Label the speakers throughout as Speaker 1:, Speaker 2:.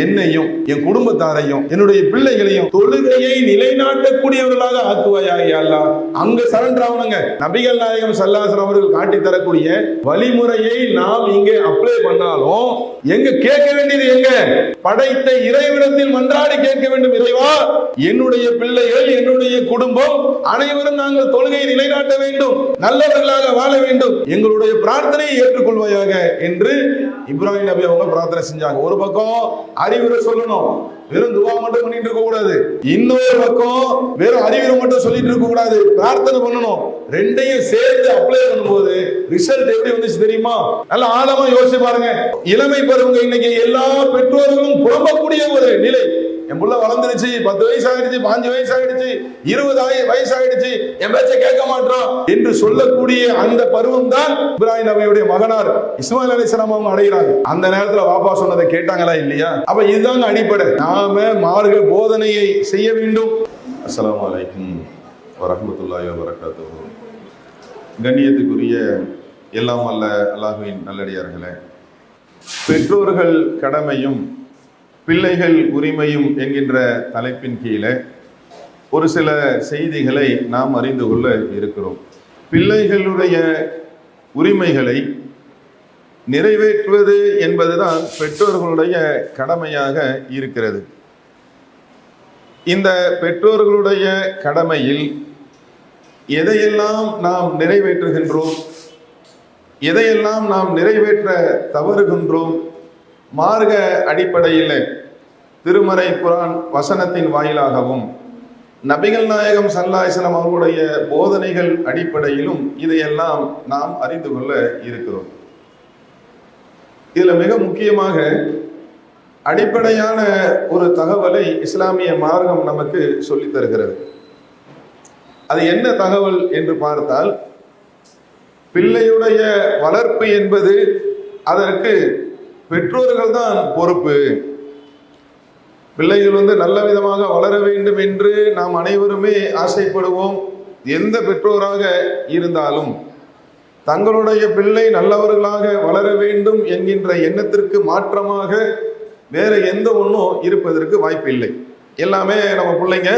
Speaker 1: என்னையும் என் குடும்பத்தாரையும் என்னுடைய பிள்ளைகளையும் தொழுகையை நிலைநாட்டக்கூடியவர்களாக ஆக்குவாயாக யா அல்லாஹ். அங்க சரண்டர் ஆகணுங்க. நபிகள் நாயகம் ஸல்லல்லாஹு அலைஹி வஸல்லம் அவர்கள் காட்டி தரக்கூடிய வழிமுறையை நாம் இங்கே அப்ளை பண்ணாலும் எங்க கேட்க வேண்டியது எங்க? படைத்த இறைவனிடத்தில் மன்றாடி கேட்க வேண்டும். இறைவா, என்னுடைய பிள்ளைகள் என்னுடைய குடும்பம் அனைவரும் நாங்கள் தொழுகையை நிலைநாட்ட வேண்டும், நல்லவர்களாக வாழ வேண்டும், எங்களுடைய பிரார்த்தனையை ஏற்றுக்கொள்வாயாக என்று இப்ராஹிம் நபி அவங்க பிரார்த்தனை செஞ்சாங்க. ஒரு பக்கம் அறிவுரை சொல்லணும், வெறும் துவா மட்டும் பண்ணிட்டு இருக்க கூடாது. இன்னொரு பக்கம் வெறும் அறிவுரை மட்டும் சொல்லிட்டு இருக்க கூடாது, பிரார்த்தனை பண்ணணும். ரெண்டையும் சேர்த்து அப்ளை பண்ணும்போது ரிசல்ட் எப்படி வந்துச்சு தெரியுமா? நல்ல ஆழமா யோசிச்சு பாருங்க. இளமை பருவங்க இன்னைக்கு எல்லா பெற்றோர்களும் புலம்பக்கூடிய ஒரு நிலை. என் புள்ள வளர்ந்துருச்சு, 10 வயசு ஆயிடுச்சு, 5 வயசு ஆயிடுச்சு, 20 வயசு ஆயிடுச்சு, என் பேச்ச கேட்க மாட்டான் என்று சொல்லக்கூடிய அந்த பருவம் தான் இப்ராஹிம் நபியுடைய மகனார் இஸ்மாயில் அலைஹிஸ்ஸலாம் அவங்க அடைகிறாங்க. அந்த நேரத்துல வாப்பா சொன்னதை கேட்டாங்களா இல்லையா? அப்ப இதுதான் அடிப்படை. நாம மார்க்க போதனையை செய்ய வேண்டும். அஸ்ஸலாமு அலைக்கும் வரஹ்மத்துல்லாஹி வபரகாத்துஹு. கண்ணியத்துக்குரிய எல்லாம் வல்ல அல்லாஹ்வின் நல்லடியார்களே, பெற்றோர்கள் கடமையும் பிள்ளைகள் உரிமையும் என்கின்ற தலைப்பின் கீழே ஒரு சில செய்திகளை நாம் அறிந்து கொள்ள இருக்கிறோம். பிள்ளைகளுடைய உரிமைகளை நிறைவேற்றுவது என்பதுதான் பெற்றோர்களுடைய கடமையாக இருக்கிறது. இந்த பெற்றோர்களுடைய கடமையில் எதையெல்லாம் நாம் நிறைவேற்றுகின்றோம், எதையெல்லாம் நாம் நிறைவேற்ற தவறுகின்றோம், மார்க்க அடிப்படையில் திருமறை குர்ஆன் வசனத்தின் வாயிலாகவும் நபிகள் நாயகம் ஸல்லல்லாஹு அலைஹி வஸல்லம் அவர்களுடைய போதனைகள் அடிப்படையிலும் இதையெல்லாம் நாம் அறிந்து கொள்ள இருக்கிறோம். இதுல மிக முக்கியமாக அடிப்படையான ஒரு தகவலை இஸ்லாமிய மார்க்கம் நமக்கு சொல்லித் தருகிறது. அது என்ன தகவல் என்று பார்த்தால், பிள்ளையுடைய வளர்ப்பு என்பது அதற்கு பெற்றோர்கள் தான் பொறுப்பு. பிள்ளைகள் நல்ல விதமாக வளர வேண்டும் என்று நாம் அனைவருமே ஆசைப்படுவோம். எந்த பெற்றோராக இருந்தாலும் தங்களுடைய பிள்ளை நல்லவர்களாக வளர வேண்டும் என்கின்ற எண்ணத்திற்கு மாற்றமாக வேற எந்த ஒன்றும் இருப்பதற்கு வாய்ப்பில்லை. எல்லாமே நம்ம பிள்ளைங்க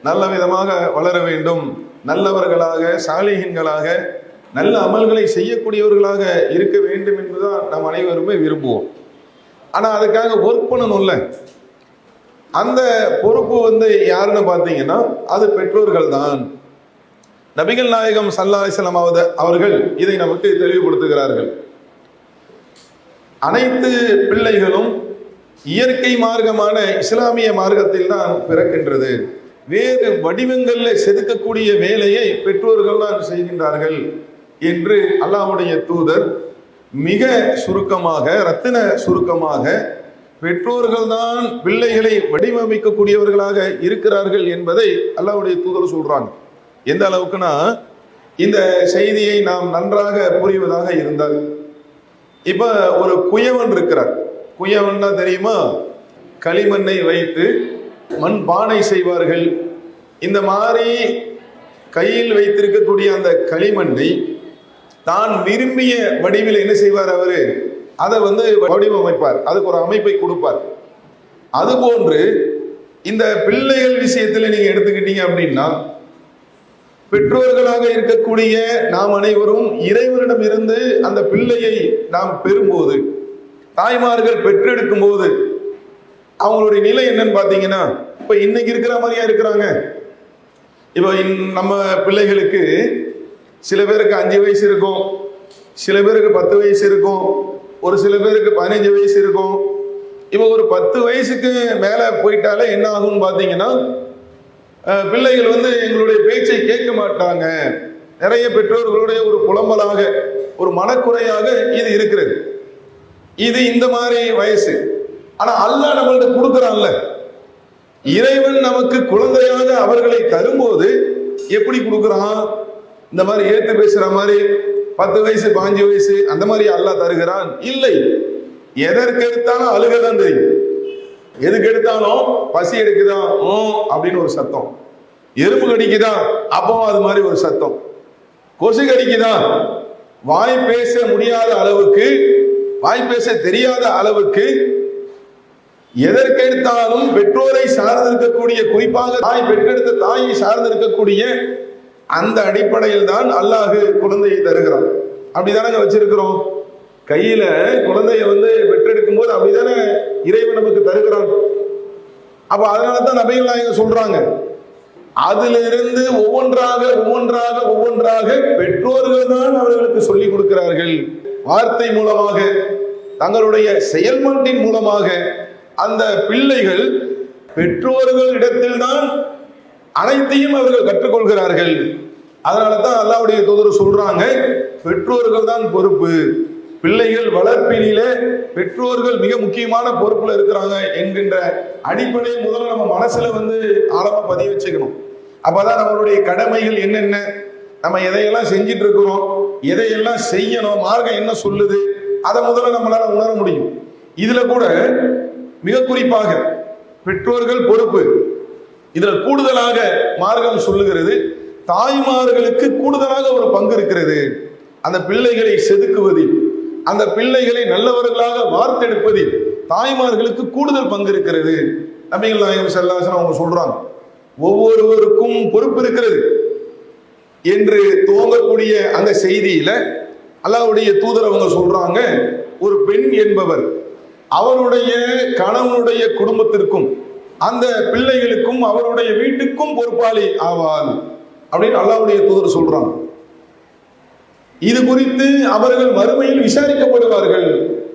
Speaker 1: நல்ல விதமாக வளர வேண்டும், நல்லவர்களாக, சாலிஹீன்களாக, நல்ல அமல்களை செய்யக்கூடியவர்களாக இருக்க வேண்டும் என்றுதான் நாம் அனைவருமே விரும்புவோம். ஆனால் அதுக்காக ஒர்க் பண்ணணும்ல, அந்த பொறுப்பு யாருன்னு பார்த்தீங்கன்னா அது பெற்றோர்கள் தான். நபிகள் நாயகம் ஸல்லல்லாஹு அலைஹி வஸல்லம் அவர்கள் இதை நமக்கு தெளிவுபடுத்துகிறார்கள். அனைத்து பிள்ளைகளும் இயற்கை மார்க்கமான இஸ்லாமிய மார்க்கத்தில் தான் பிறக்கின்றது. வேறு வடிவங்களில் செதுக்கக்கூடிய வேலையை பெற்றோர்கள் தான் செய்கின்றார்கள் என்று அல்லாஹ்வுடைய தூதர் மிக சுருக்கமாக, ரத்தின சுருக்கமாக, பெற்றோர்கள் தான் பிள்ளைகளை வடிவமைக்கக்கூடியவர்களாக இருக்கிறார்கள் என்பதை அல்லாஹ்வுடைய தூதர் சொல்றாங்க. எந்த அளவுக்குன்னா, இந்த செய்தியை நாம் நன்றாக புரிவதாக இருந்தால், இப்ப ஒரு குயவன் இருக்கிறார். குயவன்னா தெரியுமா? களிமண்ணை வைத்து மண் பானை செய்வார்கள். இந்த மாதிரி கையில் வைத்திருக்கக்கூடிய அந்த களிமண்ணை தான் விரும்பிய வடிவில் என்ன செய்வார்? அவரு அதை வடிவமைப்பார், அதுக்கு ஒரு அமைப்பை கொடுப்பார். அதுபோன்று இந்த பிள்ளைகள் விஷயத்தில் நீங்க எடுத்துக்கிட்டீங்க அப்படின்னா, பெற்றோர்களாக இருக்கக்கூடிய நாம் அனைவரும் இறைவனிடம் இருந்து அந்த பிள்ளையை நாம் பெறும்போது, தாய்மார்கள் பெற்றெடுக்கும் போது அவங்களுடைய நிலை என்னன்னு பார்த்தீங்கன்னா, இப்ப இன்னைக்கு இருக்கிற மாதிரியா இருக்கிறாங்க. இப்போ நம்ம பிள்ளைகளுக்கு சில பேருக்கு 5 வயசு இருக்கும், சில பேருக்கு 10 வயசு இருக்கும், ஒரு சில பேருக்கு 15 வயசு இருக்கும். இப்போ ஒரு 10 வயசுக்கு மேலே போயிட்டாலே என்ன ஆகும்னு பார்த்தீங்கன்னா, பிள்ளைகள் எங்களுடைய பேச்சை கேட்க மாட்டாங்க. நிறைய பெற்றோர்களுடைய ஒரு புலம்பலாக, ஒரு மனக்குறையாக இது இருக்கிறது. இது இந்த மாதிரி வயசு. ஆனா அல்லாஹ் நம்மள்ட்ட கொடுக்குறான்ல, இறைவன் நமக்கு குழந்தையாக அவர்களை தரும்போது எப்படி கொடுக்குறான்? இந்த மாதிரி ஏத்து பேசுற மாதிரி 10 வயசு 15 வயசு அந்த மாதிரி அல்லாஹ் தருகிறான்? இல்லை. எதற்கு எடுத்தாலும் அழுகதான் தெரியும். எதுக்கு எடுத்தாலும் பசி எடுக்குதா அப்படின்னு ஒரு சத்தம், எறும்பு கடிக்குதா அப்போ அது மாதிரி ஒரு சத்தம், கொசு கடிக்குதா, வாய் பேச முடியாத அளவுக்கு, வாய் பேச தெரியாத அளவுக்கு எதற்கெடுத்தாலும் பெற்றோரை சார்ந்திருக்கக்கூடிய, குறிப்பாக தாய் பெற்றெடுத்த தாயை சார்ந்திருக்கக்கூடிய அந்த அடிப்படையில் தான் அல்லாஹ் குழந்தையை தருகிறான். அப்படிதானங்க வச்சிருக்கிறோம். கையில குழந்தைய பெற்றெடுக்கும் போது அப்படித்தானே இறைவன் நமக்கு தருகிறான். அப்ப அதனாலதான் நபிகள் நாயகம் சொல்றாங்க, அதிலிருந்து ஒவ்வொன்றாக ஒவ்வொன்றாக ஒவ்வொன்றாக பெற்றோர்கள் தான் அவர்களுக்கு சொல்லிக் கொடுக்கிறார்கள். வார்த்தை மூலமாக, தங்களுடைய செயல்பாட்டின் மூலமாக அந்த பிள்ளைகள் பெற்றோர்கள் இடத்தில் தான் அனைத்தையும் அவர்கள் கற்றுக்கொள்கிறார்கள். அதனால தான் அல்லாஹ்வுடைய தூதர் சொல்றாங்க, பெற்றோர்கள் தான் பொறுப்பு. பிள்ளைகள் வளர்ப்பினிலே பெற்றோர்கள் மிக முக்கியமான பொறுப்புல இருக்கிறாங்க என்கின்ற அடிப்படையை முதல்ல நம்ம மனசுல ஆழமா பதிய வச்சுக்கணும். அப்பதான் நம்மளுடைய கடமைகள் என்னென்ன, நம்ம எதையெல்லாம் செஞ்சிட்டு இருக்கிறோம், எதையெல்லாம் செய்யணும், மார்க்கம் என்ன சொல்லுது, அதை முதல்ல நம்மளால உணர முடியும். இதுல கூட மிக குறிப்பாக பெற்றோர்கள் பொறுப்பு. இதுல கூடுதலாக மார்க்கம் சொல்லுகிறது, தாய்மார்களுக்கு கூடுதலாக ஒரு பங்கு இருக்கிறது. அந்த பிள்ளைகளை செதுக்குவதில், அந்த பிள்ளைகளை நல்லவர்களாக வார்த்தெடுப்பதில் தாய்மார்களுக்கு கூடுதல் பங்கு இருக்கிறது. நபிகள் நாயகம் ஸல்லல்லாஹு அலைஹி வஸல்லம் அவங்க சொல்றாங்க, ஒவ்வொருவருக்கும் பொறுப்பு இருக்கிறது என்று துவங்கக்கூடிய அந்த செய்தியில அல்லாஹ்வுடைய தூதர் அவங்க சொல்றாங்க, ஒரு பெண் என்பவர் அவருடைய கணவனுடைய குடும்பத்திற்கும் அந்த பிள்ளைகளுக்கும் அவருடைய வீட்டுக்கும் பொறுப்பாளி ஆவாள் அப்படின்னு அல்லாஹ்வுடைய தூதர் சொல்றாங்க. இது குறித்து அவர்கள் மறுமையில் விசாரிக்கப்படுவார்கள்.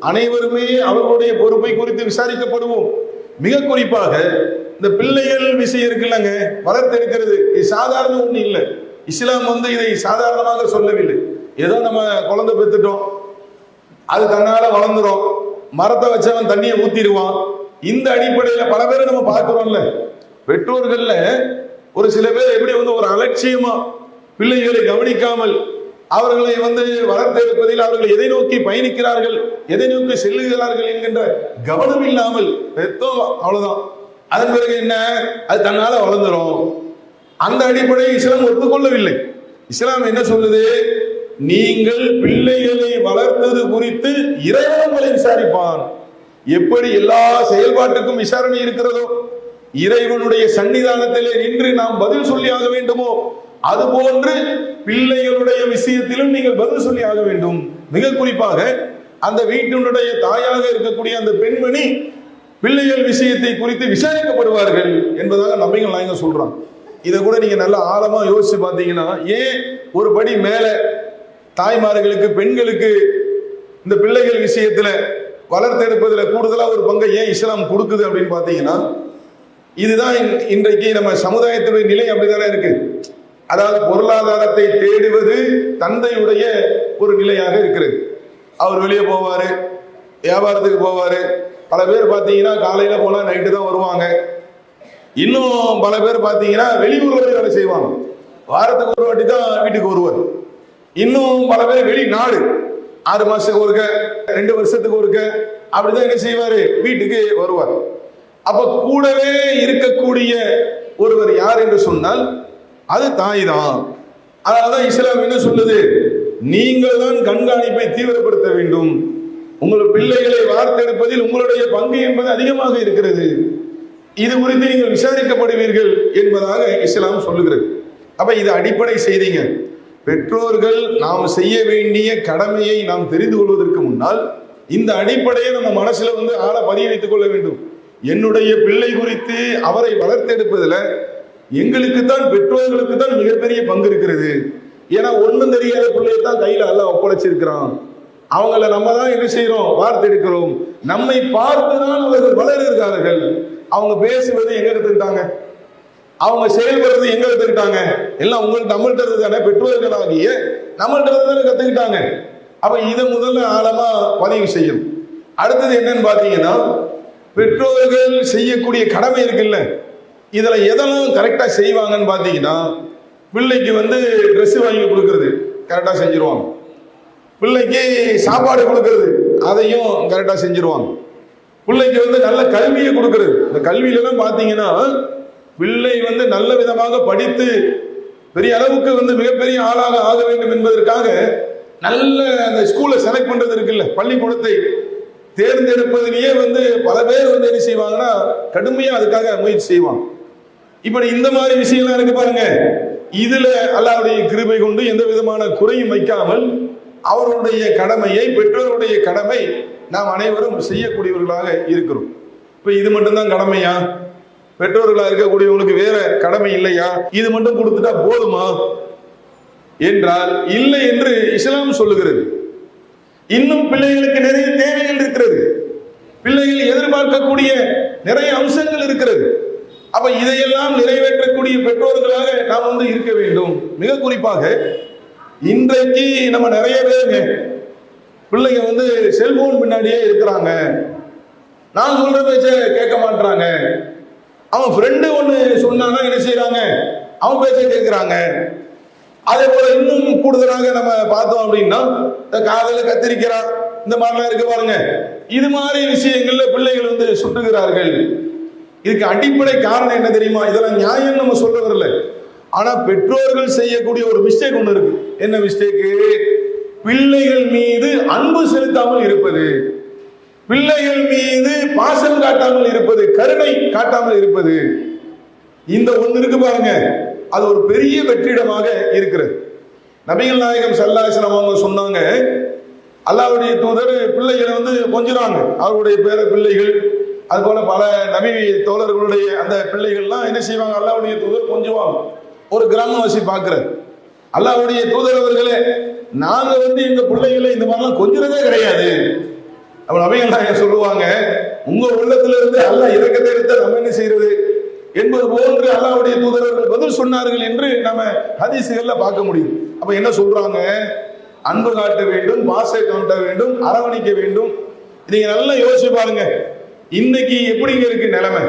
Speaker 1: அனைவருமே அவர்களுடைய பொறுப்பை குறித்து விசாரிக்கப்படுவோம். மிக குறிப்பாக இந்த பிள்ளைகள் விஷயம் இருக்குல்லங்க, வளர்த்தெடுக்கிறது, இது சாதாரண ஒண்ணு இல்லை. இஸ்லாம் இதை சாதாரணமாக சொல்லவில்லை. ஏதோ நம்ம குழந்தை பெற்றுட்டோம், அது தன்னால வளர்ந்துரும், மரத்தை வச்சவன் தண்ணியை ஊத்திடுவான், இந்த அடிப்படையில பல பேரை நம்ம பார்க்கிறோம்ல. பெற்றோர்கள்ல ஒரு சில பேர் எப்படி ஒரு அலட்சியமா பிள்ளைகளை கவனிக்காமல் அவர்களை வளர்த்தெடுப்பதில் அவர்கள் எதை நோக்கி பயணிக்கிறார்கள், எதை நோக்கி செல்லுகிறார்கள் என்கின்ற கவனம் இல்லாமல் பெற்றோம், அவ்வளவுதான். அதன் பிறகு என்ன, அது தன்னால வளர்ந்துரும். அந்த அடிப்படையை இஸ்லாம் ஒத்துக்கொள்ளவில்லை. இஸ்லாம் என்ன சொல்லுது, நீங்கள் பிள்ளைகளை வளர்த்தது குறித்து இறைவன் உங்களை விசாரிப்பான். எப்படி எல்லா செயல்பாட்டுக்கும் விசாரணை இருக்கிறதோ, இறைவனுடைய சன்னிதானத்திலே நின்று நாம் பதில் சொல்லி ஆக வேண்டுமோ, அதுபோன்று பிள்ளைகளுடைய விஷயத்திலும் நீங்கள் பதில் சொல்லி ஆக வேண்டும். மிக குறிப்பாக அந்த வீட்டினுடைய தாயாக இருக்கக்கூடிய அந்த பெண்மணி பிள்ளைகள் விஷயத்தை குறித்து விசாரிக்கப்படுவார்கள் என்பதாக நபிகள் நாயகம் சொல்றாங்க. இதை கூட நீங்க நல்ல ஆழமா யோசிச்சு பார்த்தீங்கன்னா, ஏன் ஒரு படி மேல தாய்மார்களுக்கு, பெண்களுக்கு இந்த பிள்ளைகள் விஷயத்துல வளர்த்தெடுப்பதுல கூடுதலா ஒரு பங்கை ஏன் இஸ்லாம் கொடுக்குது அப்படின்னு பாத்தீங்கன்னா, இதுதான் இன்றைக்கு நம்ம சமுதாயத்துடைய நிலை அப்படித்தானே இருக்கு. அதாவது பொருளாதாரத்தை தேடுவது தந்தையுடைய ஒரு நிலையாக இருக்கிறது. அவர் வெளியே போவாரு, வியாபாரத்துக்கு போவாரு. பல பேர் பாத்தீங்கன்னா காலையில போனா நைட்டு தான் வருவாங்க. இன்னும் பல பேர் பாத்தீங்கன்னா வெளியூர்ல போய் வேலை செய்வாங்க, வாரத்துக்கு ஒரு வாட்டி தான் வீட்டுக்கு வருவார். இன்னும் பல பேர் வெளிநாடு 6 மாசத்துக்கு ஒருக்க, 2 வருஷத்துக்கு ஒருக்க அப்படிதான் என்ன செய்வாரு, வீட்டுக்கு வருவார். அப்ப கூடவே இருக்கக்கூடிய ஒருவர் யார் என்று சொன்னால் அது தாய் தான். அதனாலதான் இஸ்லாம் என்ன சொல்லுது, நீங்கள் தான் கண்காணிப்பை தீவிரப்படுத்த வேண்டும். உங்கள் பிள்ளைகளை வார்த்தெடுப்பதில் உங்களுடைய பங்கு என்பது அதிகமாக இருக்கிறது. இது குறித்து நீங்கள் விசாரிக்கப்படுவீர்கள் என்பதாக இஸ்லாம் சொல்லுகிறது. அப்ப இது அடிப்படை செய்திங்க. பெற்றோர்கள் நாம் செய்ய வேண்டிய கடமையை நாம் தெரிந்து கொள்வதற்கு முன்னால் இந்த அடிப்படையை நம்ம மனசுல ஆழ பதிய வைத்துக் கொள்ள வேண்டும். என்னுடைய பிள்ளை குறித்து அவரை வளர்த்தெடுப்பதில் எங்களுக்கு தான், பெற்றோர்களுக்கு தான் மிகப்பெரிய பங்கு இருக்கிறது. ஏன்னா ஒண்ணும் தெரியாத பிள்ளையை தான் கையில அல்லாஹ் ஒப்படைச்சிருக்கிறான். அவங்கள நம்ம தான் என்ன செய்யறோம், வார்த்தெடுக்கிறோம். நம்மை பார்த்துதான் அவர்கள் வளர்கிறார்கள். அவங்க பேசுவது எங்க கத்துக்கிட்டாங்க, அவங்க செயல்படுறது எங்க கத்துக்கிட்டாங்க, எல்லாம் உங்களுக்கு நம்மள்கிட்ட இருந்து தானே, பெற்றோர்களாகிய நம்மள்கிட்ட இருந்து தானே கத்துக்கிட்டாங்க. அப்ப இதை முதல்ல ஆழமா பதிவு செய்யணும். அடுத்தது என்னன்னு பாத்தீங்கன்னா, பெற்றோர்கள் செய்யக்கூடிய கடமை இருக்குல்ல, இதுல எதெல்லாம் கரெக்டா செய்வாங்கன்னு பாத்தீங்கன்னா, பிள்ளைக்கு ட்ரெஸ் வாங்கி கொடுக்கறது கரெக்டா செஞ்சிருவாங்க, பிள்ளைக்கு சாப்பாடு கொடுக்கறது அதையும் கரெக்டா செஞ்சிருவாங்க, பிள்ளைக்கு நல்ல கல்வியை கொடுக்கறது. இந்த கல்வியில எல்லாம் பாத்தீங்கன்னா பிள்ளை நல்ல விதமாக படித்து பெரிய அளவுக்கு மிகப்பெரிய ஆளாக ஆக வேண்டும் என்பதற்காக நல்ல அந்த ஸ்கூலை செலக்ட் பண்றது இருக்குல்ல, பள்ளிக்கூடத்தை தேர்ந்தெடுப்பதிலேயே பல பேர் என்ன செய்வாங்கன்னா கடுமையா அதுக்காக முயற்சி செய்வாங்க. இப்படி இந்த மாதிரி விஷயம்லாம் இருக்கு பாருங்க. இதுல அல்லாஹ்வுடைய கிருபை கொண்டு எந்த விதமான குறையும் வைக்காமல் அவருடைய கடமையை, பெற்றோருடைய கடமை நாம் அனைவரும் செய்யக்கூடியவர்களாக இருக்கிறோம். இப்ப இது மட்டும்தான் கடமையா? பெற்றோர்களாக இருக்கக்கூடியவங்களுக்கு வேற கடமை இல்லையா? இது மட்டும் கொடுத்துட்டா போதுமா என்றால் இல்லை என்று இஸ்லாம் சொல்லுகிறது. இன்னும் பிள்ளைகளுக்கு நிறைய தேவைகள் இருக்கிறது, பிள்ளைகள் எதிர்பார்க்கக்கூடிய நிறைய அம்சங்கள் இருக்கிறது. அப்ப இதையெல்லாம் நிறைவேற்றக்கூடிய பெற்றோர்களாக நாம் இருக்க வேண்டும். மிக குறிப்பாக இன்றைக்கு நம்ம நிறைய பேருங்க பிள்ளைங்க செல்போன் பின்னாடியே இருக்கிறாங்க. நான் சொல்ற பேச்ச கேட்க மாட்டாங்க. அவன் ஃப்ரெண்டு ஒண்ணு சொன்னானா என்ன செய்யறாங்க, அவன் பேச்ச கேட்கிறாங்க. அதே போல இன்னும் கூடுதலாக நம்ம பார்த்தோம் அப்படின்னா காதல கத்திரிக்கிறான், இந்த மாதிரிலாம் இருக்கு பாருங்க. இது மாதிரி விஷயங்கள்ல பிள்ளைகள் சுட்டுகிறார்கள். இதுக்கு அடிப்படை காரணம் என்ன தெரியுமா? இதெல்லாம் நியாயம் நம்ம சொல்ல வரல. ஆனா பெற்றோர்கள் செய்யக்கூடிய ஒரு மிஸ்டேக் ஒண்ணு இருக்கு. என்ன மிஸ்டேக்கு? பிள்ளைகள் மீது அன்பு செலுத்தாமல் இருப்பது, பிள்ளைகள் மீது பாசம் காட்டாமல் இருப்பது, கருணை காட்டாமல் இருப்பது. இந்த ஒண்ணு இருக்கு பாருங்க, அது ஒரு பெரிய வெற்றிடமாக இருக்கிறது. நபிகள் நாயகம் ஸல்லல்லாஹு அலைஹி வஸல்லம் அவங்க சொன்னாங்க, அல்லாஹ்வுடைய தூதர் பிள்ளைகளை கொஞ்சுறாங்க. அவருடைய பேர பிள்ளைகள், அது போல பல நபி தோழர்களுடைய அந்த பிள்ளைகள்லாம் என்ன செய்வாங்க, அல்லாஹ்வுடைய தூதர் கொஞ்சுவாங்க. ஒரு கிராமவாசி பார்க்கிறார், அல்லாஹ்வுடைய தூதர் அவர்களே, நாங்க எங்க பிள்ளைகளை இந்த மாதிரிலாம் கொஞ்சுறதே கிடையாது. அப்ப நபிகள் நாயகம் சொல்லுவாங்க, உங்க உள்ளத்துல இருந்து அல்லாஹ் இரக்கத்தை எடுத்த நம்ம என்ன செய்யறது என்பது போன்று அல்லாஹ்வுடைய தூதர்கள் பதில் சொன்னார்கள் என்று நம்ம ஹதீஸ்கள்ல பார்க்க முடியும். அப்ப என்ன சொல்றாங்க? அன்பு காட்ட வேண்டும், பாசம் காட்ட வேண்டும், அரவணைக்க வேண்டும். நீங்க நல்லா யோசிச்சு பாருங்க, இன்னைக்கு எப்படிங்க இருக்கு நிலைமை?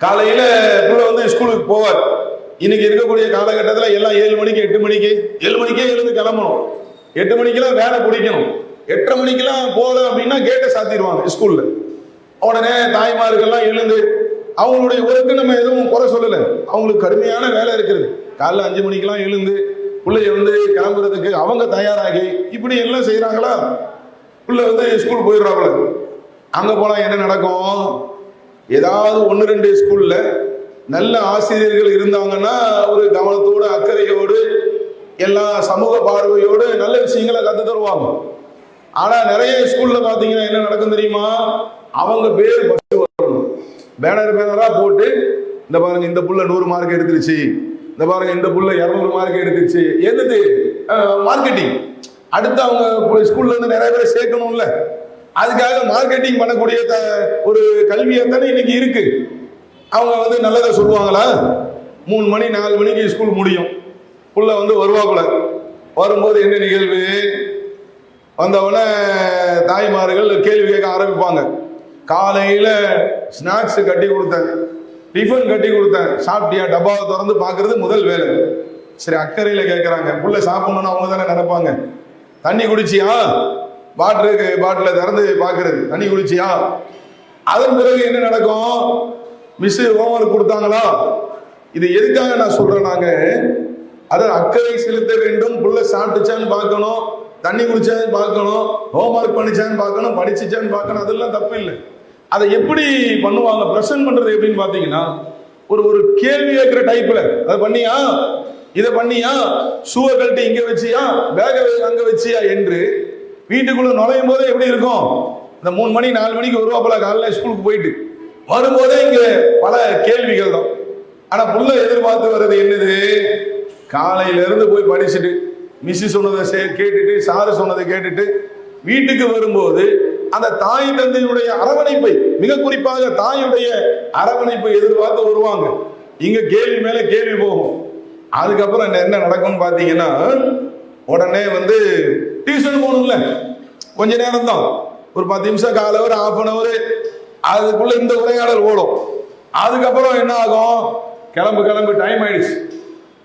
Speaker 1: காலையில பிள்ளை ஸ்கூலுக்கு போவார். இன்னைக்கு இருக்கக்கூடிய காலகட்டத்தில் எல்லாம் 7 மணிக்கு 8 மணிக்கு 7 மணிக்கே எழுந்து கிளம்பணும், 8 மணிக்கெல்லாம் வேலை பிடிக்கணும், 8:30 மணிக்கெல்லாம் போகல அப்படின்னா கேட்டை சாத்திடுவாங்க ஸ்கூல்ல. உடனே தாய்மார்கள்லாம் எழுந்து அவங்களுடைய ஒர்க்கு நம்ம எதுவும் குறை சொல்லலை, அவங்களுக்கு கடுமையான வேலை இருக்கிறது. காலைல 5 மணிக்கெல்லாம் எழுந்து பிள்ளைய கிளம்புறதுக்கு அவங்க தயாராகி இப்படி எல்லாம் செய்யறாங்களா? பிள்ளை ஸ்கூல் போயிடுறாங்கள. அங்க போனா என்ன நடக்கும்? ஏதாவது 1-2 ஸ்கூல்ல நல்ல ஆசிரியர்கள் இருந்தாங்கன்னா ஒரு கவனத்தோடு அக்கறையோடு எல்லா சமூக பார்வையோடு நல்ல விஷயங்களை கத்து தருவாங்க. ஆனா நிறைய ஸ்கூல்ல பாத்தீங்கன்னா என்ன நடக்கும் தெரியுமா? அவங்க பேர் பேனரா போட்டு, இந்த பாருங்க இந்த புள்ள 100 மார்க் எடுத்துருச்சு, இந்த பாருங்க இந்த புள்ள 200 மார்க் எடுத்துருச்சு. என்னது மார்க்கெட்டிங். அடுத்து அவங்க ஸ்கூல்ல இருந்து நிறைய பேரை சேர்க்கணும்ல, அதுக்காக மார்க்கெட்டிங் பண்ணக்கூடிய ஒரு கல்வியை தானே இன்னைக்கு இருக்கு. அவங்க நல்லதை சொல்லுவாங்களா? 3 மணி 4 மணிக்கு ஸ்கூல் முடியும், புள்ள வருவாக்குள்ள. வரும்போது என்ன நிகழ்வு? வந்தவன தாய்மார்கள் கேள்வி கேட்க ஆரம்பிப்பாங்க. காலையில ஸ்நாக்ஸ் கட்டி கொடுத்தேன், டிஃபன் கட்டி கொடுத்தேன், சாப்பிட்டியா? டப்பாவை திறந்து பாக்குறது முதல் வேலை. சரி, அக்கறையில கேட்கறாங்க, புள்ள சாப்பிடணும்னு அவங்க தானே நினைப்பாங்க. தண்ணி குடிச்சியா? பாட்டில திறந்து பாக்குறது, தண்ணி குடிச்சியா? அதன் பிறகு என்ன நடக்கும்? மிஸ் ஹோம்ஒர்க் கொடுத்தாங்களா? இது எதுக்காக நான் சொல்றேன், நாங்க அதை அக்கறை செலுத்த வேண்டும். புள்ள சாப்பிட்டுச்சான்னு பார்க்கணும், தண்ணி குடிச்சான்னு பார்க்கணும், ஹோம்ஒர்க் பண்ணிச்சான்னு பார்க்கணும், படிச்சுச்சான்னு பார்க்கணும். அதெல்லாம் தப்பு இல்லை. அதை எப்படி பண்ணுவாங்க, பிரசன்ட் பண்றது எப்படின்னு பாத்தீங்கன்னா, ஒரு கேள்வி கேட்கிற டைப்ல, அதை பண்ணியா, இதை பண்ணியா, ஷூவை கழட்டி இங்க வச்சியா, பேக அங்க வச்சியா என்று வீட்டுக்குள்ள நுழையும் போதே எப்படி இருக்கும்? இந்த 3 மணி 4 மணிக்கு வருவாப்புல காலையில ஸ்கூலுக்கு போயிட்டு வரும்போதே இங்க பல கேள்விகள் தான். ஆனா புள்ள எதிர்பார்த்து வர்றது என்னது? காலையில இருந்து போய் படிச்சுட்டு மிஸ் சொன்னதை கேட்டுட்டு, சாரு சொன்னதை கேட்டுட்டு வீட்டுக்கு வரும்போது அந்த தாய் தந்தையுடைய அரவணைப்பை, மிக குறிப்பாக தாயுடைய அரவணைப்பை எதிர்பார்த்து வருவாங்க. இங்க கேள்வி மேல கேள்வி போகும். அதுக்கப்புறம் என்ன நடக்கும்னு பாத்தீங்கன்னா, உடனே டியூஷன் போகணும்ல, கொஞ்ச நேரம் தான், ஒரு 10 நிமிஷம், காலை ஒரு ½ அன் அவர், அதுக்குள்ள இந்த உரையாடல் ஓடும். அதுக்கப்புறம் என்ன ஆகும்? கிளம்பு டைம் ஆயிடுச்சு.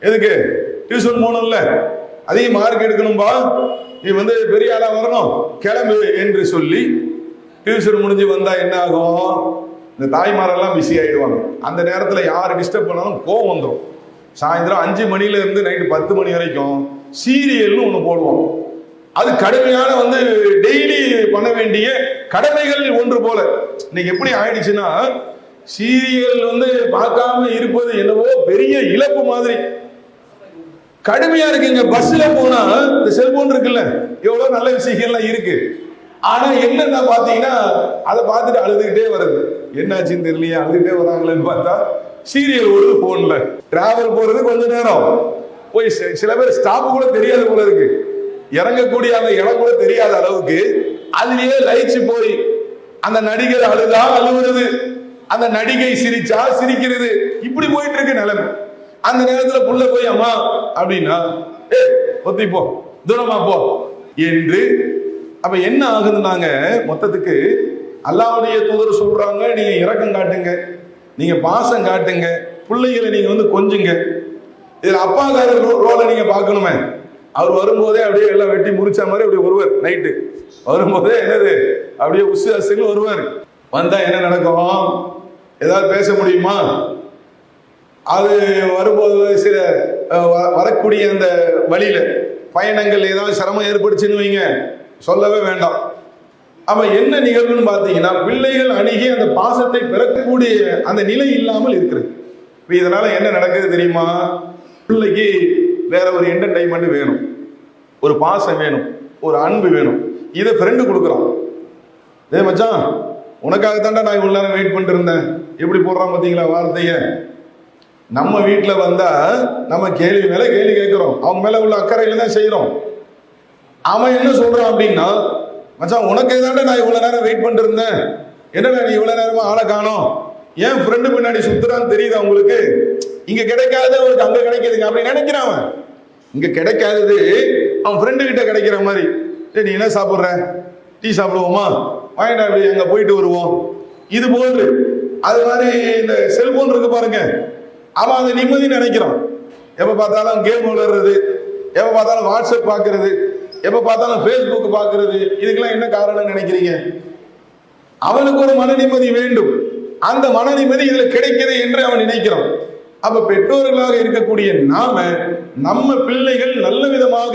Speaker 1: எதுக்கு? டியூஷன் போகணும்ல, அதிக மார்க் எடுக்கணும்பா, நீ பெரிய ஆளா வரணும், கிளம்பு என்று சொல்லி டியூஷன் முடிஞ்சு வந்தா என்ன ஆகும்? இந்த தாய்மாரெல்லாம் பிஸி ஆயிடுவாங்க. அந்த நேரத்தில் யார் டிஸ்டர்ப் பண்ணாலும் கோவம் வந்துடும். சாயந்தரம் 5 மணில இருந்து நைட்டு 10 மணி வரைக்கும் சீரியல்னு ஒன்று போடுவோம். அது கடுமையான டெய்லி பண்ண வேண்டிய கடமைகள் ஒன்று போல. இன்னைக்கு எப்படி ஆயிடுச்சுன்னா, சீரியல் பார்க்காம இருப்பது என்னவோ பெரிய இழப்பு மாதிரி கடுமையா இருக்குங்க. பஸ்ல போனா இந்த செல்போன் இருக்குல்ல, எவ்வளவு நல்ல விஷயங்கள்லாம் இருக்கு. ஆனா என்னன்னா பாத்தீங்கன்னா, அதை பார்த்துட்டு அழுதுகிட்டே வருது. என்னாச்சுன்னு தெரியலையே, அழுதுகிட்டே வராங்களேன்னு பார்த்தா சீரியல் ஓடுது போன்ல. டிராவல் போறது கொஞ்ச நேரம் போய் சில பேர் ஸ்டாப் கூட தெரியாது போல இருக்கு, இறங்கக்கூடிய அந்த இடம் கூட தெரியாத அளவுக்கு அதுலயே லயிச்சு போய் அந்த நடிகர் அழுதா அழுவுறது, அந்த நடிகை சிரிச்சா சிரிக்கிறது, இப்படி போயிட்டு இருக்கு நிலைமை. அந்த நேரத்துல புள்ள போய் அம்மா அப்படின்னா ஒத்தி போ, தூரமா போ என்று. அப்ப என்ன ஆகுதுன்னாங்க, மொத்தத்துக்கு அல்லாஹ்வுடைய தூதர் சொல்றாங்க, நீங்க இரக்கம் காட்டுங்க, நீங்க பாசம் காட்டுங்க, பிள்ளைகளை நீங்க கொஞ்சுங்க. இதுல அப்பாக்காரர் ரோலை நீங்க பார்க்கணுமே. அவர் வரும்போதே அப்படியே எல்லாம் வெட்டி முறிச்ச மாதிரி அப்படி வருவார். நைட்டு வரும்போதே என்னது அப்படியே உசு அசுன்னு வருவார். வந்தா என்ன நடக்கும், ஏதாவது பேச முடியுமா? அது வரும்போது சில வரக்கூடிய அந்த வழியில பயணங்கள் ஏதாவது சிரமம் ஏற்படுச்சுன்னு வைங்க, சொல்லவே வேண்டாம். அப்ப என்ன நிகழ்வுன்னு பாத்தீங்கன்னா, பிள்ளைகள் அணுகி அந்த பாசத்தை பெறக்கூடிய அந்த நிலை இல்லாமல் இருக்கிறது. இதனால என்ன நடக்குது தெரியுமா, பிள்ளைக்கு வேற ஒரு என்டர்டைன்மெண்ட் வேணும், ஒரு பாசம் வேணும், ஒரு அன்பு வேணும். இதை ஃப்ரெண்டு கொடுக்குறான். ஏ மச்சான், உனக்காகத்தாண்டா நான் இவ்வளவு நேரம் வெயிட் பண்ணிட்டு இருந்தேன். எப்படி போடுறான் பாத்தீங்களா வார்த்தைய. நம்ம வீட்டுல வந்தா நம்ம கேள்வி மேல கேள்வி கேட்கிறோம், அவங்க மேல உள்ள அக்கறையில தான் செய்யறோம். அவன் என்ன சொல்றான் அப்படின்னா, மச்சான் உனக்கு ஏதாண்டா நான் இவ்வளவு நேரம் வெயிட் பண்ணிட்டு இருந்தேன், என்னடா நீ இவ்வளவு நேரமா ஆளை காணோம், ஏன் ஃப்ரெண்டு பின்னாடி சுத்துறான்னு தெரியுதா உங்களுக்கு? இங்க கிடைக்காத அவருக்கு அங்க கிடைக்குதுங்க அப்படி நினைக்கிறான் அவன். இங்க கிடைக்காதது அவன் ஃப்ரெண்டு கிட்ட கிடைக்கிற மாதிரி. நீ என்ன சாப்பிடுற, டீ சாப்பிடுவோமா, வாங்கிட்டா அப்படி அங்க போயிட்டு வருவோம், இது போன்று. அது மாதிரி இந்த செல்போன் இருக்கு பாருங்க, அவன் அதை நிம்மதி நினைக்கிறான். எப்ப பார்த்தாலும் கேம் விளையாடுறது, எப்ப பார்த்தாலும் வாட்ஸ்அப் பாக்குறது, எப்ப பார்த்தாலும் பேஸ்புக் பாக்குறது. இதுக்கெல்லாம் என்ன காரணம் நினைக்கிறீங்க? அவனுக்கு ஒரு மன நிம்மதி வேண்டும், அந்த மன நிம்மதி இதுல கிடைக்கிறது என்று அவன் நினைக்கிறான். அப்ப பெற்றோர்களாக இருக்கக்கூடிய நாம நம்ம பிள்ளைகள் நல்ல விதமாக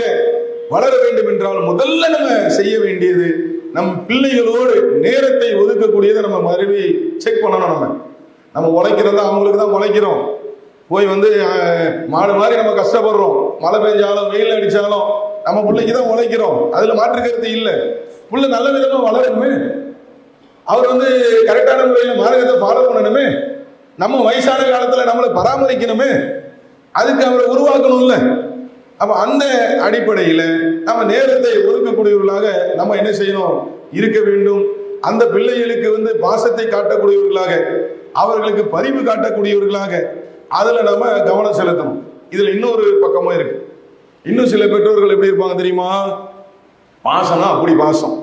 Speaker 1: வளர வேண்டும் என்றால் முதல்ல நம்ம செய்ய வேண்டியது, நம் பிள்ளைகளோடு நேரத்தை ஒதுக்கக்கூடியதை நம்ம மறுபடி செக் பண்ணணும். நம்ம உழைக்கிறதா அவங்களுக்கு தான் உழைக்கிறோம், போய் மாடு மாதிரி நம்ம கஷ்டப்படுறோம், மழை பெஞ்சாலும் வெயில் அடிச்சாலும் நம்ம பிள்ளைக்கு தான் உழைக்கிறோம், அதுல மாற்று கருத்து இல்லை. பிள்ளை நல்ல விதமா வளரணுமே, அவர் கரெக்டான முறையில் மார்க்கத்தை ஃபாலோ பண்ணணுமே, நம்ம வயசான காலத்துல நம்மளை பராமரிக்கணுமே, அதுக்கு அவரை உருவாக்கணும்ல. அப்ப அந்த அடிப்படையில நம்ம நேரத்தை ஒதுக்கக்கூடியவர்களாக நம்ம என்ன செய்யணும், இருக்க வேண்டும். அந்த பிள்ளைகளுக்கு பாசத்தை காட்டக்கூடியவர்களாக, அவர்களுக்கு பரிவு காட்டக்கூடியவர்களாக அதுல நம்ம கவனம் செலுத்தணும். இதுல இன்னொரு பக்கமும் இருக்கு. இன்னும் சில பெற்றோர்கள் எப்படி இருப்பாங்க தெரியுமா, பாசம்னா அப்படி பாசம்,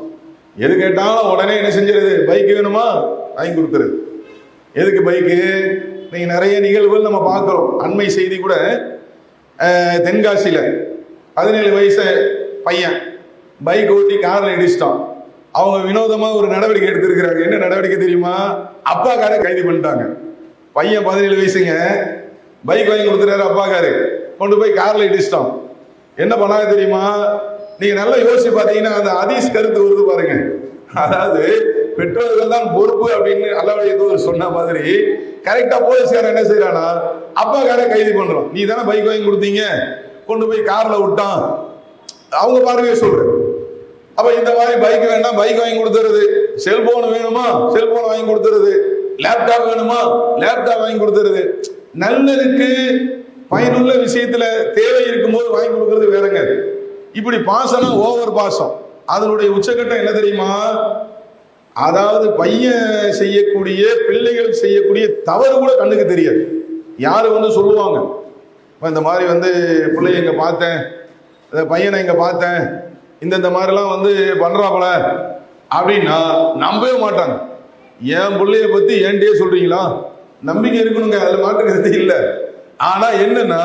Speaker 1: எது கேட்டாலும் உடனே என்ன செஞ்சிருது, பைக் வேணுமா வாங்கி கொடுத்துருது. எதுக்கு பைக்கு? நீங்க நிறைய நிகழ்வுகள் நம்ம பார்க்கிறோம். அண்மை செய்தி கூட, தென்காசியில 17 வயசு பையன் பைக் ஓட்டி கார்ல இடிச்சிட்டான். அவங்க வினோதமா ஒரு நடவடிக்கை எடுத்திருக்கிறாங்க. என்ன நடவடிக்கை தெரியுமா, அப்பாக்கார கைது பண்ணிட்டாங்க. பையன் 17 வயசுங்க, பைக் வாங்கி கொடுத்துறாரு அப்பாக்காரு, கொண்டு போய் கார்ல இடிச்சிட்டான். என்ன பண்ணாங்க தெரியுமா, நீங்க நல்லா யோசிச்சு பாத்தீங்கன்னா அந்த ஹதீஸ் கருத்து வருது பாருங்க. அதாவது பெற்றோர்கள் தான் பொறுப்பு அப்படின்னு அல்லாஹ்வுடைய தூதர் சொன்ன மாதிரி கரெக்டா போலீஸ்காரன் என்ன செய்யறானா, அப்பாக்கார கைது பண்றோம். நீ தானே பைக் வாங்கி கொடுத்தீங்க, கொண்டு போய் கார்ல விட்டான், அவங்க பார்வையை சொல்றேன். அப்ப இந்த மாதிரி பைக் வேண்டாம் பைக் வாங்கி கொடுத்துருது, செல்போன் வேணுமா செல்போன் வாங்கி கொடுத்துருது, லேப்டாப் வேணுமா லேப்டாப் வாங்கி கொடுத்துருது. நல்லதுக்கு பயனுள்ள விஷயத்துல தேவை இருக்கும்போது வாங்கி கொடுக்கறது வேறங்க. இப்படி பாசம்னா ஓவர் பாசம். அதனுடைய உச்சகட்டம் என்ன தெரியுமா, அதாவது பையன் செய்யக்கூடிய பிள்ளைகள் செய்யக்கூடிய தவறு கூட கண்ணுக்கு தெரியாது. யாரு சொல்லுவாங்க, இந்த மாதிரி பிள்ளைய இங்க பார்த்தேன், பையனை இங்க பார்த்தேன், இந்த மாதிரிலாம் பண்றாப்புல அப்படின்னா நம்பவே மாட்டாங்க. என் பிள்ளைய பத்தி ஏன்டே சொல்றீங்களா, நம்பிக்கை இருக்கணுங்க, அதுல மாட்டுக்கிறது இல்லை. ஆனா என்னன்னா,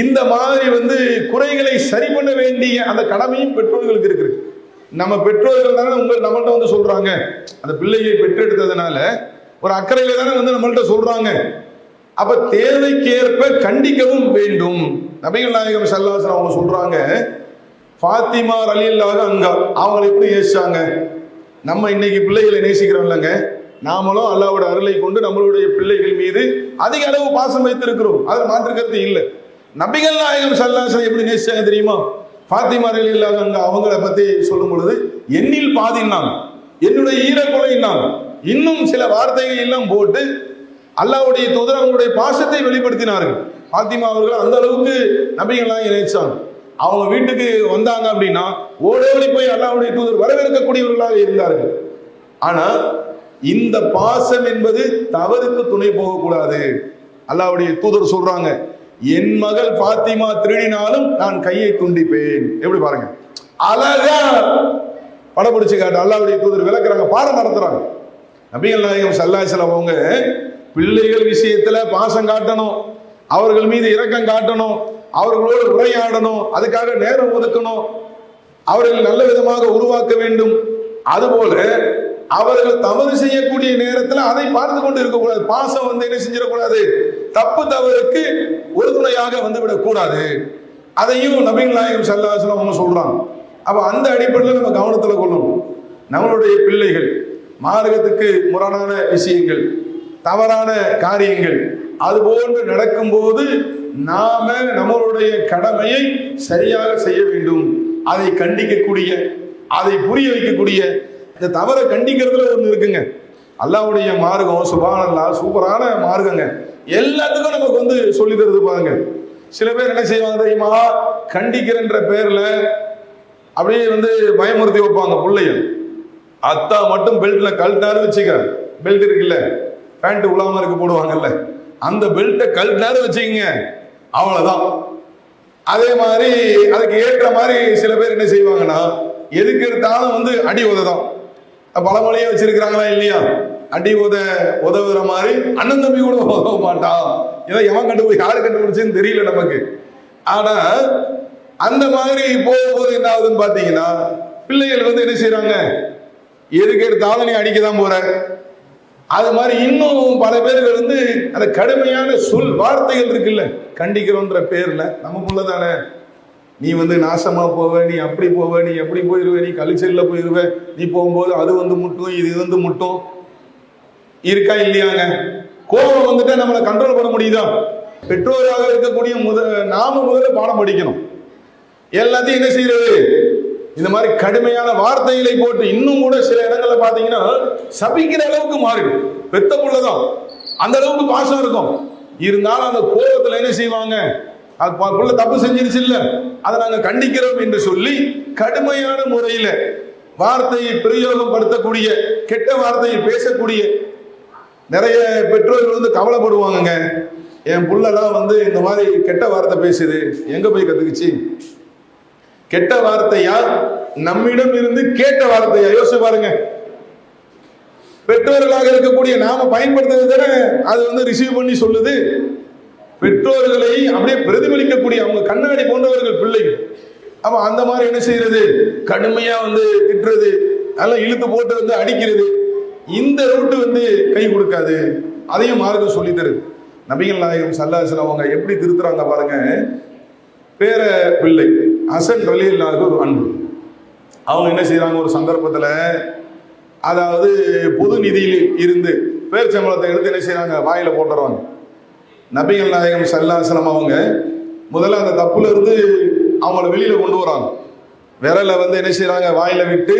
Speaker 1: இந்த மாதிரி குறைகளை சரி பண்ண வேண்டிய அந்த கடமையும் பெற்றோர்களுக்கு இருக்கு. நம்ம பெற்றோர்கள் தானே நம்மள்ட்ட சொல்றாங்க, அந்த பிள்ளையை பெற்றெடுத்ததுனால ஒரு அக்கறையில தானே நம்மள்ட்ட சொல்றாங்க. அப்ப தேவைக்கேற்ப கண்டிக்கவும் வேண்டும். நபிகள் நாயகம் ஸல்லல்லாஹு அலைஹி வஸல்லம் அவங்க சொல்றாங்க, ஃபாத்திமா ரலியல்லாஹு அன்ஹா அவங்களை எப்படி நேசிச்சாங்க? நம்ம இன்னைக்கு பிள்ளைகளை நேசிக்கிறோம் இல்லைங்க, நாமளும் அல்லாஹ்வோட அருளை கொண்டு நம்மளுடைய பிள்ளைகள் மீது அதிக அளவு பாசம் வைத்திருக்கிறோம், அதில் மாற்றுக்கிறது இல்லை. நபிகள் நாயகம் ஸல்லல்லாஹு அலைஹி வஸல்லம் எப்படி நேசிச்சாங்க தெரியுமா? ஃபாத்திமா ரலியல்லாஹு அன்ஹா அவங்கள பத்தி சொல்லும் பொழுது, என்னில் பாதினான், என்னுடைய ஈரக்குலையினான், இன்னும் சில வார்த்தைகள் எல்லாம் போட்டு அல்லாஹ்வுடைய தூதர் அவங்களுடைய பாசத்தை வெளிப்படுத்தினார்கள். ஃபாத்திமா அவர்கள் அந்த அளவுக்கு நபிகள் நாயகம் நேசிச்சாங்க. அவங்க வீட்டுக்கு வந்தாங்க அப்படின்னா ஓடோடி போய் அல்லாஹ்வுடைய தூதர் வரவேற்கக்கூடியவர்களாக இருந்தார்கள். ஆனா இந்த பாசம் என்பது தவறுக்கு துணை போகக்கூடாது. அல்லாஹ்வுடைய தூதர் சொல்றாங்க, என் மகள் ஃபாத்திமா திருடினாலும் நான் கையை துண்டிப்பேன். எப்படி பாருங்க, அழகா படம் பிடிச்சு காட்டு அல்லாஹ்வுடைய தூதர் விளக்குறாங்க, பாடம் நடத்துறாங்க. நபிகள் நாயகம் ஸல்லல்லாஹு அலைஹி வஸல்லம் அவங்க பிள்ளைகள் விஷயத்துல பாசம் காட்டணும், அவர்கள் மீது இரக்கம் காட்டணும், அவர்களோடு உரையாடணும், அதுக்காக நேரம் ஒதுக்கணும், அவர்கள் நல்ல விதமாக உருவாக்க வேண்டும். அதுபோல அவர்கள் தவறு செய்யக்கூடிய நேரத்தில் அதை பார்த்து கொண்டு இருக்கக்கூடாது. பாசம் என்ன செஞ்சிடக்கூடாது, தப்பு தவறுக்கு உறுதுணையாக வந்துவிடக் கூடாது. அதையும் நபிகள் நாயகம் ஸல்லல்லாஹு அலைஹி வஸல்லம் அவங்க சொல்றாங்க. அப்ப அந்த அடிப்படையில் நம்ம கவனத்துல கொள்ளணும். நம்மளுடைய பிள்ளைகள் மார்க்கத்துக்கு முரணான விஷயங்கள், தவறான காரியங்கள் அது போன்று நடக்கும்போது நாம நம்மளுடைய கடமையை சரியாக செய்ய வேண்டும். அதை கண்டிக்கக்கூடிய, அதை புரிய வைக்கக்கூடிய, இந்த தவறை கண்டிக்கிறதுல ஒன்று இருக்குங்க. அல்லாஹ்வுடைய மார்க்கம் சுப்ஹானல்லாஹ் சூப்பரான மார்க்கங்க. எல்லாத்துக்கும் நமக்கு சொல்லி தருது பாருங்க. சில பேர் என்ன செய்வாங்க தெரியுமா, கண்டிக்கிறன்ற பேர்ல அப்படியே பயமுறுத்தி வைப்பாங்க பிள்ளைய. அத்தா மட்டும் பெல்ட்ல கழட்டாரு வச்சுக்க, பெல்ட் இருக்குல்ல, பேண்ட் உலாம இருக்கு போடுவாங்கல்ல, அந்த பெல்ட்டை கழட்டாரு வச்சுக்கங்க, அவ்வளவுதான். அதே மாதிரி அதுக்கு ஏற்ற மாதிரி சில பேர் என்ன செய்வாங்கன்னா, எதுக்கு எடுத்தாலும் அடி உததான். பழமொழியே வச்சிருக்கிறாங்களா இல்லையா, அடி உதவுற மாதிரி அண்ணன் தம்பி கூட உதவ மாட்டான். ஏதோ எவன் கண்டுபிடி யாரு கண்டுபிடிச்சுன்னு தெரியல நமக்கு. ஆனா அந்த மாதிரி போகும்போது என்ன ஆகுதுன்னு பாத்தீங்கன்னா, பிள்ளைகள் என்ன செய்யறாங்க, எதுக்கு எடுத்தாலும் நீ அடிக்கதான் போற. அது மாதிரி இன்னும் பல பேர்கள் அந்த கடுமையான சொல் வார்த்தைகள் இருக்குல்ல, கண்டிக்கிறோன்ற பேர்ல நமக்குள்ளதானே, நீ நாசமா போவ, நீ அப்படி போவ, நீ எப்படி போயிருவ, நீ கழிச்சல்ல போயிருவ, நீ போகும்போது அது முட்டும், இது முட்டும் இருக்கா இல்லையாங்க. கோபம் நம்மளை கண்ட்ரோல் பண்ண முடியுதா? பெற்றோராக இருக்கக்கூடிய நாம முதல்ல பாடம் படிக்கணும். எல்லாத்தையும் என்ன செய்யறது, இந்த மாதிரி கடுமையான வார்த்தைகளை போட்டு இன்னும் கூட சில இடங்கள்ல பாத்தீங்கன்னா சபிக்கிற அளவுக்கு மாறிடும். பெத்த புள்ளதான், அந்த அளவுக்கு பாசம் இருக்கும். இருந்தாலும் அந்த கோபத்துல என்ன செய்வாங்க, அது புள்ள தப்பு செஞ்சிருச்சு இல்ல, அதை நாங்க கண்டிக்கிறோம் என்று சொல்லி கடுமையான முறையில வார்த்தையை பிரயோகம் படுத்தக்கூடிய, கெட்ட வார்த்தையை பேசக்கூடிய நிறைய பெற்றோர்கள் கவலைப்படுவாங்க. என் புள்ளலாம் இந்த மாதிரி கெட்ட வார்த்தை பேசுது, எங்க போய் கத்துக்குச்சு? கெட்ட வார்த்தையா, நம்மிடம் இருந்து கேட்ட வார்த்தையா? யோசிச்சு பாருங்க. பெற்றோர்களாக இருக்கக்கூடிய நாம பயன்படுத்துறது தானே அது ரிசீவ் பண்ணி சொல்லுது. பெற்றோர்களை அப்படியே பிரதிபலிக்கக்கூடிய அவங்க கண்ணாடி போன்றவர்கள் பிள்ளைகள். அப்ப அந்த மாதிரி என்ன செய்யறது, கடுமையா திட்டுறது, அதெல்லாம் இழுத்து போட்டு அடிக்கிறது, இந்த ரூட்டு கை கொடுக்காது. அதையும் மார்க்கம் சொல்லி தருது. நபிகள் நாயகம் ஸல்லல்லாஹு அலைஹி வஸல்லம் அவங்க எப்படி திருத்துறாங்க பாருங்க. பேர பிள்ளை ஹசன் ரலியல்லாஹு அன்ஹு அவங்க என்ன செய்யறாங்க, ஒரு சந்தர்ப்பத்துல அதாவது பொது நிதியில் இருந்து பேர்ச்சம்பளத்தை எடுத்து என்ன செய்யறாங்க, வாயில போட்டுறாங்க. நபிகள் நாயகம் ஸல்லல்லாஹு அலைஹி வஸல்லம் அவங்க முதல்ல அந்த தப்புல இருந்து அவங்கள வெளியில கொண்டு வராங்க. விரல என்ன செய்யறாங்க, வாயில விட்டு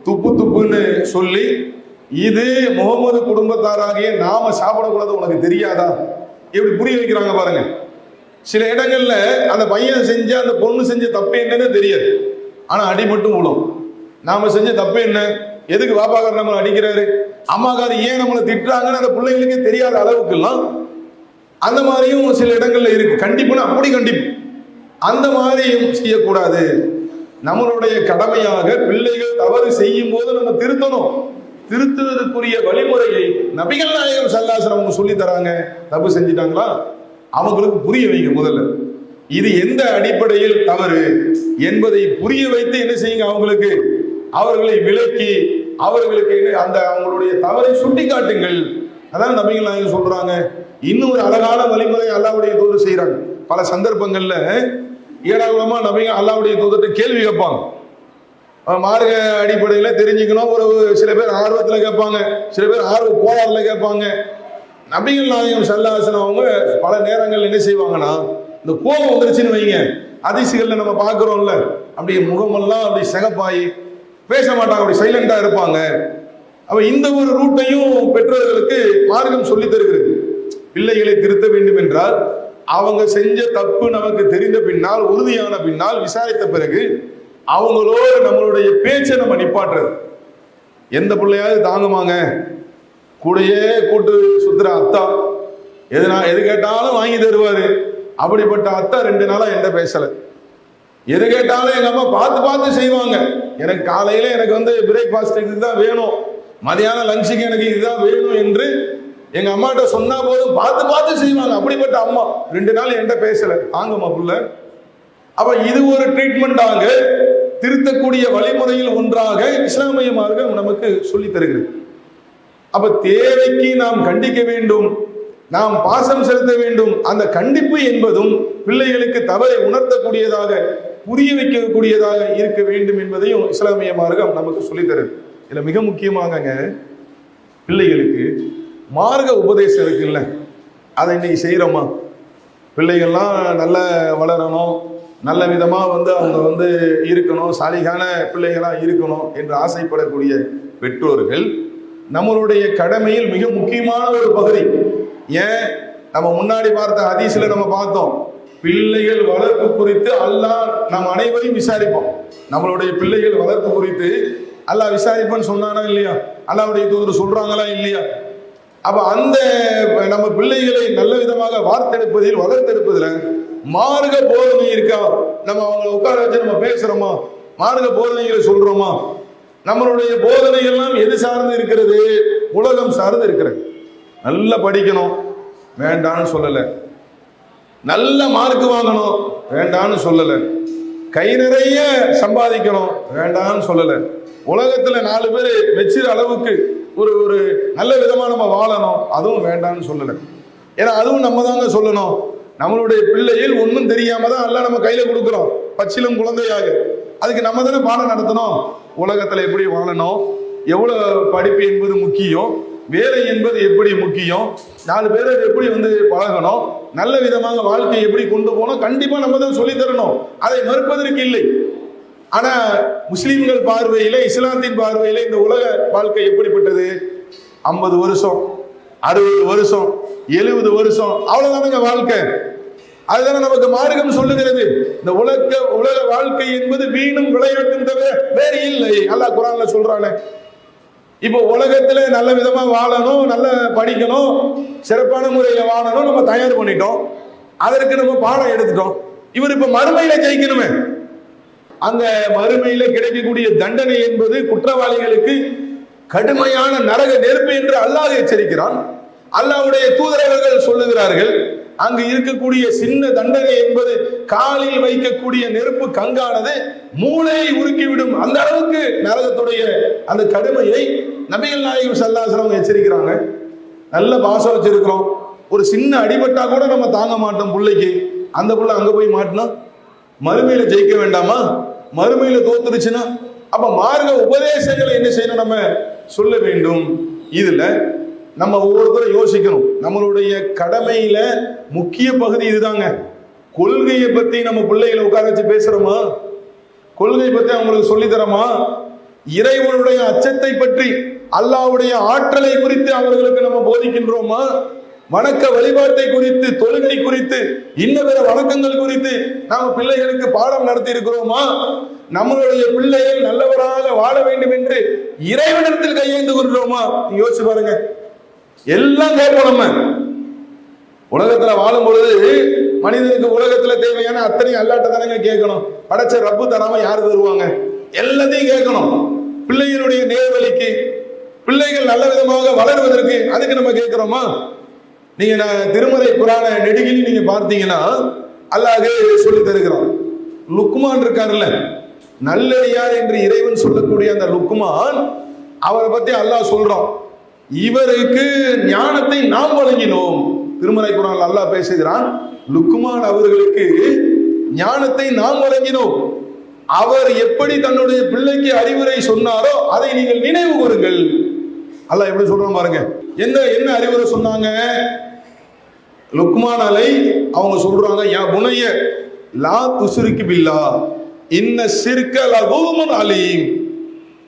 Speaker 1: துப்பு துப்புன்னு சொல்லி, இது முகமது குடும்பத்தாராகிய நாம சாப்பிடக்கூடாது, உனக்கு தெரியாதா? எப்படி புரிய வைக்கிறாங்க பாருங்க. சில இடங்கள்ல அந்த பையன் செஞ்ச அந்த பொண்ணு செஞ்ச தப்பு என்னன்னு தெரியாது, ஆனா அடி மட்டும் விழும். நாம செஞ்ச தப்பு என்ன, எதுக்கு வாப்பாக்காரர் நம்மளை அடிக்கிறாரு, அம்மாக்காரர் ஏன் நம்மளை திட்டுறாங்கன்னு அந்த பிள்ளைங்களுக்கே தெரியாத அளவுக்கு எல்லாம் அந்த மாதிரியும் சில இடங்கள்ல இருக்கு. கண்டிப்புனா அப்படி கண்டிப்பு, அந்த மாதிரியும் செய்யக்கூடாது. நம்மளுடைய கடமையாக பிள்ளைகள் தவறு செய்யும் போது நம்ம திருத்தணும். திருத்துவதற்குரிய வழிமுறையை நபிகள் நாயகம் ஸல்லல்லாஹு அலைஹி வஸல்லம் சொல்லி தராங்க. தப்பு செஞ்சிட்டாங்களா, அவங்களுக்கு புரிய வைங்க. முதல்ல இது எந்த அடிப்படையில் தவறு என்பதை புரிய வைத்து என்ன செய்யுங்க, அவங்களுக்கு அவர்களை விலக்கி அவர்களுக்கு அந்த அவங்களுடைய தவறை சுட்டி காட்டுங்கள். அதான் நபிகள் நாயகம் சொல்றாங்க. இன்னும் ஒரு அழகான வழிமுறை அல்லாஹ்வுடைய தூதர் செய்யறாங்க. பல சந்தர்ப்பங்கள்ல ஏராளமா நபிங்க அல்லாஹ்வுடைய தூதர்கிட்ட கேள்வி கேட்பாங்க. மார்க்க அடிப்படையில் தெரிஞ்சுக்கணும். ஒரு சில பேர் ஆர்வத்தில் கேட்பாங்க, சில பேர் ஆர்வ கோளாறுல கேட்பாங்க. நபிகள் நாயகம் ஸல்லல்லாஹு அலைஹி வஸல்லம் அவங்க பல நேரங்கள் என்ன செய்வாங்கன்னா, இந்த கோபம் வந்துருச்சுன்னு வைங்க, ஹதீஸ்கள்ல நம்ம பார்க்குறோம்ல, அப்படியே முகமெல்லாம் அப்படி சிகப்பாயி பேச மாட்டாங்க, அப்படி சைலண்டா இருப்பாங்க. அப்ப இந்த ஒரு ரூட்டையும் பெற்றோர்களுக்கு மார்க்கம் சொல்லி தருகிறது. பிள்ளைகளை திருத்த வேண்டும் என்றால் அவங்க செஞ்ச தப்பு நமக்கு தெரிந்த பின்னால், உறுதியான பின்னால், விசாரித்த பிறகு அவங்களோட நம்மளுடைய பேச்சை நம்ம நிப்பாட்டுறது. எந்த பிள்ளையாவது தாங்குமாங்க? கூடையே கூட்டு சுத்துற அத்தா எது கேட்டாலும் வாங்கி தருவாரு. அப்படிப்பட்ட அத்தா 2 நாளா என்கிட்ட பேசல. எது கேட்டாலும் எங்க அம்மா பார்த்து பார்த்து செய்வாங்க. எனக்கு காலையில எனக்கு வந்து பிரேக்ஃபாஸ்ட்டுக்கு இதுதான் வேணும், மதியானம் லஞ்சுக்கு எனக்கு இதுதான் வேணும் என்று எங்க அம்மாட்ட சொன்னா போதும் பார்த்து பார்த்து செய்வாங்க. அப்படிப்பட்ட அம்மா 2 நாள் என்கிட்ட பேசல. ஆங்கம்மா புள்ள. அப்ப இது ஒரு ட்ரீட்மெண்டாக, திருத்தக்கூடிய வழிமுறையில் ஒன்றாக இஸ்லாமிய மார்க்கம் நமக்கு சொல்லி தருகிறது. அப்ப தேவைக்கு நாம் கண்டிக்க வேண்டும், நாம் பாசம் செலுத்த வேண்டும். அந்த கண்டிப்பு என்பதும் பிள்ளைகளுக்கு தவறை உணர்த்தக்கூடியதாக, புரிய வைக்கக்கூடியதாக இருக்க வேண்டும் என்பதையும் இஸ்லாமிய மார்க்கம் நமக்கு சொல்லித் தருது. இதுல மிக முக்கியமாகங்க, பிள்ளைகளுக்கு மார்க்க உபதேசம் இருக்குல்ல, அதை இன்னைக்கு செய்யறோமா? பிள்ளைகள்லாம் நல்ல வளரணும், நல்ல விதமா வந்து அவங்க வந்து இருக்கணும், சாலிகான பிள்ளைகளா இருக்கணும் என்று ஆசைப்படக்கூடிய பெற்றோர்கள் நம்மளுடைய கடமையில் மிக முக்கியமான ஒரு பகுதி. ஏன், நம்ம முன்னாடி பார்த்த ஹதீஸ்ல நம்ம பார்த்தோம், பிள்ளைகள் வளர்ப்பு குறித்து அல்லாஹ் நம் அனைவரையும் விசாரிப்போம். நம்மளுடைய பிள்ளைகள் வளர்ப்பு குறித்து அல்லாஹ் விசாரிப்போன்னு சொன்னானா இல்லையா? அல்லாஹ்வுடைய தூதர் சொல்றாங்களா இல்லையா? அப்ப அந்த நம்ம பிள்ளைகளை நல்ல விதமாக வார்த்தெடுப்பதில், வளர்த்தெடுப்பதில் மார்க்க போதனை இருக்கா? நம்ம அவங்களை உட்கார வச்சு நம்ம பேசுறோமா? மார்க்க போதனைகளை சொல்றோமா? நம்மளுடைய போதனை எல்லாம் எது சார்ந்து இருக்கிறது? உலகம் சார்ந்து இருக்கிறது. நல்லா படிக்கணும், வேண்டான்னு சொல்லல. நல்ல மார்க் வாங்கணும், வேண்டான்னு சொல்லல. கை நிறைய சம்பாதிக்கணும், வேண்டான்னு சொல்லல. உலகத்துல 4 பேர் வச்சிர அளவுக்கு ஒரு ஒரு நல்ல விதமா நம்ம வாழணும், அதுவும் வேண்டான்னு சொல்லல. ஏன்னா அதுவும் நம்ம தாங்க சொல்லணும். நம்மளுடைய பிள்ளைகள் ஒன்றும் தெரியாம தான் எல்லாம் நம்ம கையில கொடுக்குறோம், பச்சிலும் குழந்தையாக. அதுக்கு நம்ம தானே பாடம் நடத்தணும். உலகத்துல எப்படி வாழணும், எவ்வளவு படிப்பு என்பது முக்கியம், வேலை என்பது எப்படி முக்கியம், 4 பேரை எப்படி வந்து பழகணும், நல்ல விதமாக வாழ்க்கையை எப்படி கொண்டு போகணும், கண்டிப்பா நம்ம தான் சொல்லி தரணும். அதை மறுப்பதற்கு இல்லை. ஆனா முஸ்லிம்கள் பார்வையில, இஸ்லாத்தின் பார்வையில இந்த உலக வாழ்க்கை எப்படிப்பட்டது? 50 வருஷம், 60 வருஷம், 70 வருஷம், அவ்வளவுதானுங்க வாழ்க்கை. அதுதானே நமக்கு மார்க்கம் சொல்லுகிறது. இந்த உலக வாழ்க்கை என்பது வீணும் விளையாட்டும் தவிர வேறு இல்லை. அல்லாஹ் குர்ஆன்ல சொல்றானே. இப்போ உலகத்துல நல்ல விதமா வாழணும், நல்ல படிக்கணும், சிறப்பான முறையில வாழணும், நம்ம தயார் பண்ணிட்டோம். அதற்கு நம்ம பாடம் எடுத்துட்டோம். இவர் இப்ப மறுமையில ஜெயிக்கணுமே. அந்த மறுமையில கிடைக்கக்கூடிய தண்டனை என்பது குற்றவாளிகளுக்கு கடுமையான நரக நெருப்பு என்று அல்லாஹ் எச்சரிக்கிறான். அல்லாஹ்வுடைய தூதரவர்கள் சொல்லுகிறார்கள், அங்கு இருக்கக்கூடிய சின்ன தண்டனை என்பது காலில் வைக்கக்கூடிய நெருப்பு கங்கானது மூளையை உருக்கிவிடும். அந்த அளவுக்கு நரகத்துடைய அந்த கடுமையை நபிகள் நாயகம் ஸல்லல்லாஹு அலைஹி வஸல்லம் எச்சரிக்கிறாங்க. நல்ல பாசம் வச்சிருக்கிறோம், ஒரு சின்ன அடிபட்டா கூட நம்ம தாங்க மாட்டோம் பிள்ளைக்கு. அந்த பிள்ளை அங்க போய் மாட்டினா மறுமையில ஜெயிக்க வேண்டாமா? மறுமையில தோத்துருச்சுன்னா அப்ப மார்க்க உபதேசங்களை என்ன செய்யணும்? நம்ம சொல்ல வேண்டும். இதுல நம்ம ஒவ்வொருத்தரும் யோசிக்கணும். நம்மளுடைய கடமையில முக்கிய பகுதி இதுதாங்க. கொள்கையை பத்தி நம்ம பிள்ளைகளை உட்கார வச்சு பேசுறோமா? கொள்கை பத்தி அவங்களுக்கு சொல்லி தரமா? இறைவனுடைய அச்சத்தை பற்றி, அல்லாஹ்வுடைய ஆற்றலை குறித்து அவர்களுக்கு நம்ம போதிக்கின்றோமா? வணக்க வழிபாட்டை குறித்து, தொழுகை குறித்து, இன்ன பிற வணக்கங்கள் குறித்து நாம பிள்ளைகளுக்கு பாடம் நடத்தி இருக்கிறோமா? நம்மளுடைய பிள்ளைகள் நல்லவராக வாழ வேண்டும் என்று இறைவனிடத்தில் கையேந்து கொள்கிறோமா? யோசிச்சு பாருங்க. எல்லாம் கேட்போம். நம்ம உலகத்துல வாழும் பொழுது மனிதனுக்கு உலகத்துல தேவையான அத்தனை அல்லாட்ட தானங்க கேட்கணும். படைச்ச ரப்பு தராம யாரு தருவாங்க? எல்லாத்தையும் கேட்கணும். பிள்ளைகளுடைய நேர்வழிக்கு, பிள்ளைகள் நல்ல விதமாக வளருவதற்கு, அதுக்கு நம்ம கேட்கிறோமா? நீங்க திருமறை குர்ஆன நெடுகில் நீங்க பார்த்தீங்கன்னா அல்லாஹ் சொல்லி தருகிறான். லுக்மான் இருக்காருல்ல, நல்லடியார் என்று இறைவன் சொல்லக்கூடிய அந்த லுக்மான், அவரை பத்தி அல்லாஹ் சொல்றான், இவருக்கு ஞானத்தை நாம் வழங்கினோம். திருமறை குர்ஆன்ல அல்லாஹ் பேசுகிறான், லுக்மான் அவர்களுக்கு ஞானத்தை நாம் வழங்கினோம். அவர் எப்படி தன்னுடைய பிள்ளைக்கு அறிவுரை சொன்னாரோ அதை நீங்கள் நினைவு கூறுங்கள். அல்லாஹ் எப்படி சொல்றான் பாருங்க. என்ன அறிவுரை சொன்னாங்க? லுக்மான் அலை அவங்க சொல்றாங்க, யா புனைய லா துஸ்ரிக் பில்லாஹ் இன்ன ஷிர்க லதூமுன் அலீம்.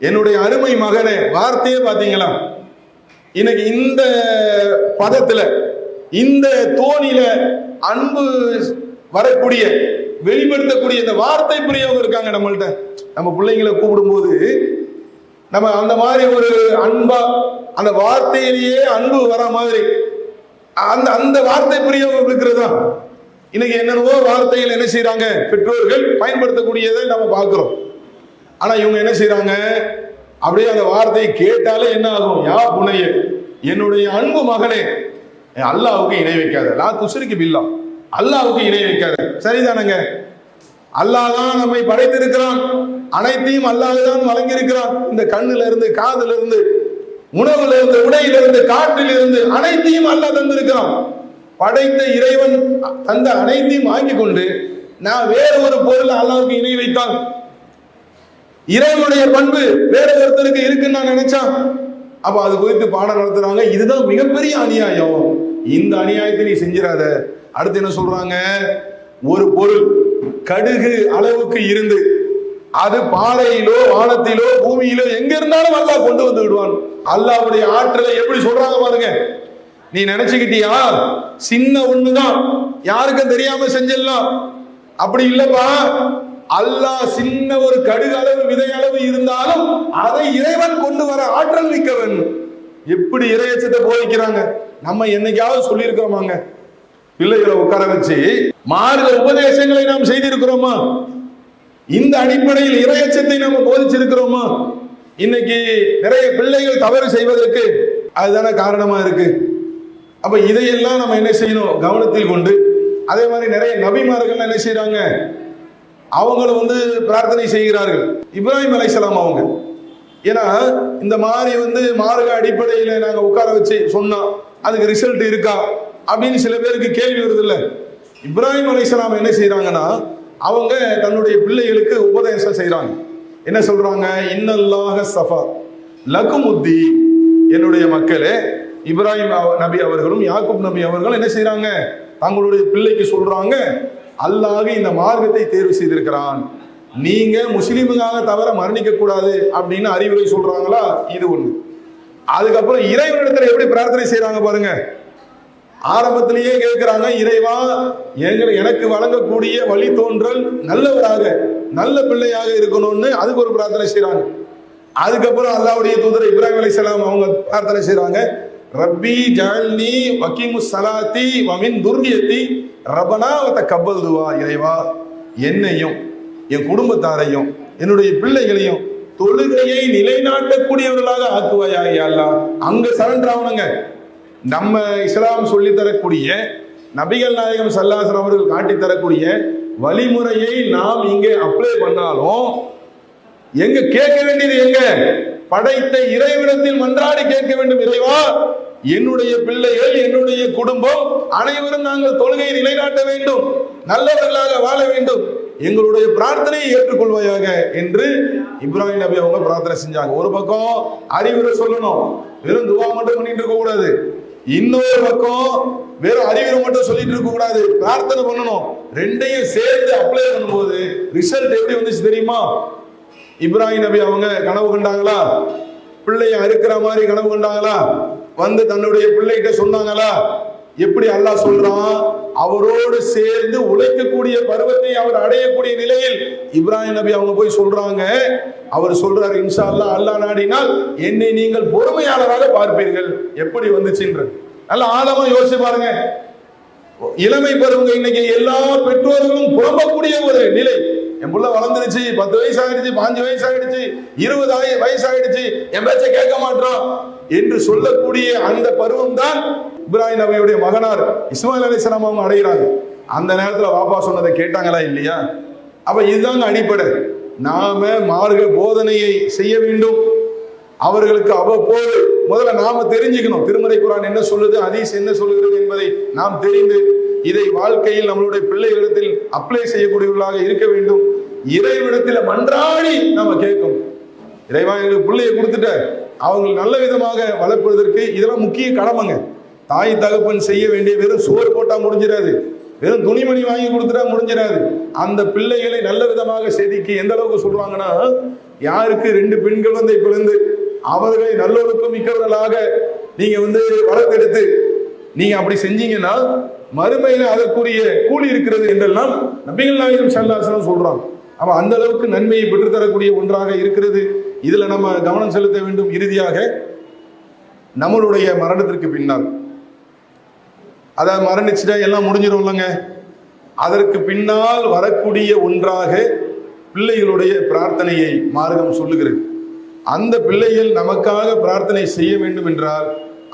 Speaker 1: என்னுடைய அருமை மகனே, வார்த்தையே பாத்தீங்களா? இன்னைக்கு இந்த பதத்துல இந்த தோணியில அன்பு வரக்கூடிய வெளிப்படுத்தக்கூடிய இந்த வார்த்தை பிரயோகம் இருக்காங்க நம்மள்ட்ட. நம்ம பிள்ளைங்களை கூப்பிடும்போது நம்ம அந்த மாதிரி ஒரு அன்பா அந்த வார்த்தையிலேயே அன்பு வர மாதிரி அந்த அந்த வார்த்தை பிரயோகம் இருக்கிறதா? இன்னைக்கு என்னென்னவோ வார்த்தைகள் என்ன செய்யறாங்க பெற்றோர்கள் பயன்படுத்தக்கூடியதை நம்ம பார்க்கிறோம். ஆனா இவங்க என்ன செய்யறாங்க, அப்படியே அந்த வார்த்தையை கேட்டாலே என்ன ஆகும்? யா புனைய, என்னுடைய அன்பு மகனே, அல்லாஹ்வுக்கு இணை வைக்காத. லா துஸ்ரிக் பில்லாஹ், அல்லாஹ்வுக்கு இணை வைக்காத. சரிதானங்க? அல்லாஹ் தான் நம்மை படைத்திருக்கிறான், அனைத்தையும் அல்லாஹ் தான் வழங்கி இருக்கிறான். இந்த கண்ணுல இருந்து, காதுல இருந்து, உணவுல இருந்து, உடையில இருந்து, காற்றில் இருந்து அனைத்தையும் அல்லாஹ் தந்திருக்கிறான். படைத்த இறைவன் தந்த அனைத்தையும் வாங்கி கொண்டு நான் வேற ஒரு பொருள் அல்லாஹ்வுக்கு இணை வைத்தான், இறைவனுடைய பண்பு வேற ஒருத்தருக்கு இருக்குன்னு நான் நினைச்சான். அப்ப அது குறித்து பாடம் நடத்துறாங்க. இதுதான் மிகப்பெரிய அநியாயம். இந்த அநியாயத்தை நீ செஞ்சிடாத. அடுத்து என்ன சொல்றாங்க? ஒரு பொருள் கடுகு அளவுக்கு இருந்து அது பாறையிலோ வானத்திலோ பூமியிலோ எங்க இருந்தாலும் அல்லாஹ் கொண்டு வந்து விடுவான். அல்லாஹ்வுடைய ஆற்றலை எப்படி சொல்றாங்க பாருங்க. நீ நினைச்சுக்கிட்டியா சின்ன ஒண்ணுதான் யாருக்கும் தெரியாம செஞ்சிடலாம்? அப்படி இல்லப்பா, அல்லாஹ் சின்ன ஒரு கடுகு அளவு விதை அளவு இருந்தாலும் அதை இறைவன் கொண்டு வர ஆற்றல் மிக்கவன். எப்படி இறையச்சத்தை போதிக்கிறாங்க. நம்ம என்னைக்காவது சொல்லியிருக்கிறோமாங்க? பிள்ளைகளை உட்கார வச்சு மார்க்க உபதேசங்களை நாம் செய்திருக்கிறோமா? இந்த அடிப்படையில் இறையச்சத்தை நம்ம போதிச்சிருக்கிறோமா? இன்னைக்கு நிறைய பிள்ளைகள் தவறு செய்வதற்கு அதுதானே காரணமா இருக்கு. அப்ப இதையெல்லாம் நம்ம என்ன செய்யணும்? கவனத்தில் கொண்டு, அதே மாதிரி நிறைய நபிமார்கள் என்ன செய்யறாங்க, அவங்களும் பிரார்த்தனை செய்கிறார்கள். இப்ராஹிம் அலைஹிஸ்ஸலாம் அவங்க, ஏன்னா இந்த மாதிரி மார்க்க அடிப்படையில நாங்க உட்கார வச்சு சொன்னா அதுக்கு ரிசல்ட் இருக்கா அப்படின்னு சில பேருக்கு கேள்வி வருது இல்ல. இப்ராஹிம் அலைஹிஸ்ஸலாம் என்ன செய்யறாங்கன்னா, அவங்க தன்னுடைய பிள்ளைகளுக்கு உபதேசம் செய்யறாங்க. என்ன சொல்றாங்க? இன்னல்லாஹ ஸஃபா லகுமுத்தி, என்னுடைய மக்களே, இப்ராஹிம் நபி அவர்களும் யாக்கூப் நபி அவர்களும் என்ன செய்யறாங்க, தங்களுடைய பிள்ளைக்கு சொல்றாங்க, அல்லாஹ் இந்த மார்க்கத்தை தேர்வு செய்திருக்கிறான், நீங்க முஸ்லிமுக்காக தவிர மரணிக்க கூடாது அப்படின்னு அறிவுரை சொல்றாங்களா? இது ஒண்ணு. அதுக்கப்புறம் இறைவனிடத்துல எப்படி பிரார்த்தனை செய்யறாங்க பாருங்க. ஆரம்பத்திலேயே கேட்கிறாங்க, இறைவா எனக்கு வழங்கக்கூடிய வழி தோன்றல் நல்லவராக நல்ல பிள்ளையாக இருக்கணும்னு அதுக்கு ஒரு பிரார்த்தனை செய்யறாங்க. அதுக்கப்புறம் அல்லாஹ்வுடைய தூதர் இப்ராஹிம் அலைஹிஸ்ஸலாம் அவங்க பிரார்த்தனை செய்யறாங்க, ரப்பி ஜஅல்னி வகீமுஸ் ஸலாத்தி வ மின் துர்ரியத்தி ரப்பனா வ தகப்பல் துஆ. இறைவா, என்னையும் என் குடும்பத்தாரையும் என்னுடைய பிள்ளைகளையும் தொழுகையை நிலைநாட்டக்கூடியவர்களாக ஆக்குவாயாக யா அல்லாஹ். அங்க சரண்டர் ஆகணுங்க. நம்ம இஸ்லாம் சொல்லி தரக்கூடிய நபிகள் நாயகம் ஸல்லல்லாஹு அலைஹி வஸல்லம் அவர்கள் காட்டி தரக்கூடிய வழிமுறையை நாம் இங்கே அப்ளை பண்ணாலும் எங்க கேட்க வேண்டியது? எங்க படைத்த இறைவனிடத்தில் மன்றாடி கேட்க வேண்டும். இறைவா, என்னுடைய பிள்ளைகள் என்னுடைய குடும்பம் அனைவரும் நாங்கள் தொழுகையை நிலைநாட்ட வேண்டும், நல்லவர்களாக வாழ வேண்டும், எங்களுடைய பிரார்த்தனையை ஏற்றுக்கொள்வாயாக என்று இப்ராஹிம் நபி அவங்க பிரார்த்தனை செஞ்சாங்க. ஒரு பக்கம் அறிவுரை சொல்லணும், வெறும் துவா மட்டும் பண்ணிட்டு இருக்க கூடாது. இன்னொரு பக்கம் வெறும் அறிவுரை மட்டும் சொல்லிட்டு இருக்க கூடாது, பிரார்த்தனை பண்ணணும். ரெண்டையும் சேர்த்து அப்ளை பண்ணும்போது ரிசல்ட் எப்படி வந்துச்சு தெரியுமா? இப்ராஹிம் நபி அவங்க கனவு கண்டாங்களா? பிள்ளைய அறுக்கிற மாதிரி கனவு கண்டாங்களா? தன்னுடைய பிள்ளைகிட்ட சொன்னாங்களா? எப்படி அல்லாஹ் சொல்றான், அவரோடு சேர்ந்து உழைக்கக்கூடிய பருவத்தை அவர் அடையக்கூடிய நிலையில் இப்ராஹிம் நபி அவங்க போய் சொல்றாங்க. அவர் சொல்றாரு, இன்ஷா அல்லாஹ், அல்லாஹ் நாடினால் என்னை நீங்கள் பொறுமையாளராக பார்ப்பீர்கள். எப்படி வந்துச்சுன்ற நல்ல ஆழமா யோசிச்சு பாருங்க. இளமை பருவங்க இன்னைக்கு எல்லா பெற்றோர்களும் புலம்பக்கூடிய ஒரு நிலை. என் புள்ள வளர்ந்துருச்சு, 10 வயசு ஆயிடுச்சு, 5 வயசு ஆயிடுச்சு, 20 வயசு ஆயிடுச்சு, என் பேச்சை கேட்க மாட்டான் என்று சொல்லக்கூடிய அந்த பருவம் தான் இப்ராஹிம் நபியுடைய மகனார் இஸ்மாயில் அலைஹிஸ்ஸலாம் அவங்க அடைகிறாங்க. அந்த நேரத்துல வாப்பா சொன்னதை கேட்டாங்களா இல்லையா? அப்ப இதுதாங்க அடிப்படை. நாம மார்க்க போதனையை செய்ய வேண்டும். அவர்களுக்கு அவ்வப்போது முதல்ல நாம தெரிஞ்சுக்கணும், திருமறை குர்ஆன் என்ன சொல்லுது, ஹதீஸ் என்ன சொல்லுகிறது என்பதை நாம் தெரிந்து இதை வாழ்க்கையில் நம்மளுடைய பிள்ளைகளிடத்தில் அப்ளை செய்யக்கூடியவர்களாக இருக்க வேண்டும். இறைவனிடத்தில் மன்றாடி நம்ம கேட்கணும். இறைவா எங்களுக்கு பிள்ளையை கொடுத்துட்ட அவங்க நல்ல விதமாக வளர்ப்பதற்கு இதெல்லாம் முக்கிய கடமைங்க. தாய் தகப்பன் செய்ய வேண்டிய வெறும் சோறு போட்டா முடிஞ்சிடாது, வெறும் துணிமணி வாங்கி கொடுத்துட்டா முடிஞ்சிடாது. அந்த பிள்ளைகளை நல்ல விதமாக செதுக்கி எந்த அளவுக்கு சொல்றாங்கன்னா, யாருக்கு 2 பெண்கள் இப்ப இருந்து அவர்களை நல்லொழுக்கம் மிக்கவர்களாக நீங்க வளர்த்தெடுத்து நீங்க அப்படி செஞ்சீங்கன்னா மறுமையில அதற்குரிய கூலி இருக்கிறது என்றெல்லாம் நபிகள் நாயகம் ஸல்லல்லாஹு அலைஹி வஸல்லம் சொல்றாங்க. அப்ப அந்த அளவுக்கு நன்மையை பெற்றுத்தரக்கூடிய ஒன்றாக இருக்கிறது. இதுல நம்ம கவனம் செலுத்த வேண்டும். இறுதியாக நம்மளுடைய மரணத்திற்கு பின்னால், அதாவது மரணிச்சுட்டா எல்லாம் முடிஞ்சிடும் இல்லைங்க, அதற்கு பின்னால் வரக்கூடிய ஒன்றாக பிள்ளைகளுடைய பிரார்த்தனையை மார்க்கம் சொல்லுகிறது. அந்த பிள்ளைகள் நமக்காக பிரார்த்தனை செய்ய வேண்டும் என்றால்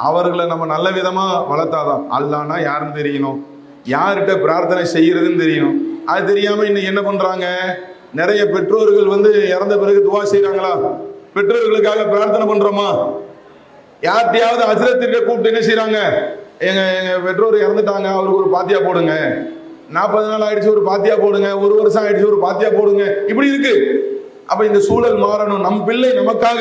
Speaker 1: அவர்களை நம்ம நல்ல விதமா வளர்த்தாதான். அல்லாஹ்னா யாருன்னு தெரியணும், யார்கிட்ட பிரார்த்தனை செய்யறதுன்னு தெரியணும். அது தெரியாம இன்னும் என்ன பண்றாங்க, நிறைய பெற்றோர்கள் இறந்த பிறகு துவா செய்யறாங்களா, பெற்றோர்களுக்காக பிரார்த்தனை பண்றோமா, யார்கிட்டையாவது ஹஜ்ரத்திற்கு கூப்பிட்டு என்ன செய்யறாங்க, எங்க பெற்றோர் இறந்துட்டாங்க அவருக்கு ஒரு பாத்தியா போடுங்க, 40 நாள் ஆயிடுச்சு ஒரு பாத்தியா போடுங்க, 1 வருஷம் ஆயிடுச்சு ஒரு பாத்தியா போடுங்க, இப்படி இருக்கு. அப்ப இந்த சூழல் மாறணும். நம் பிள்ளை நமக்காக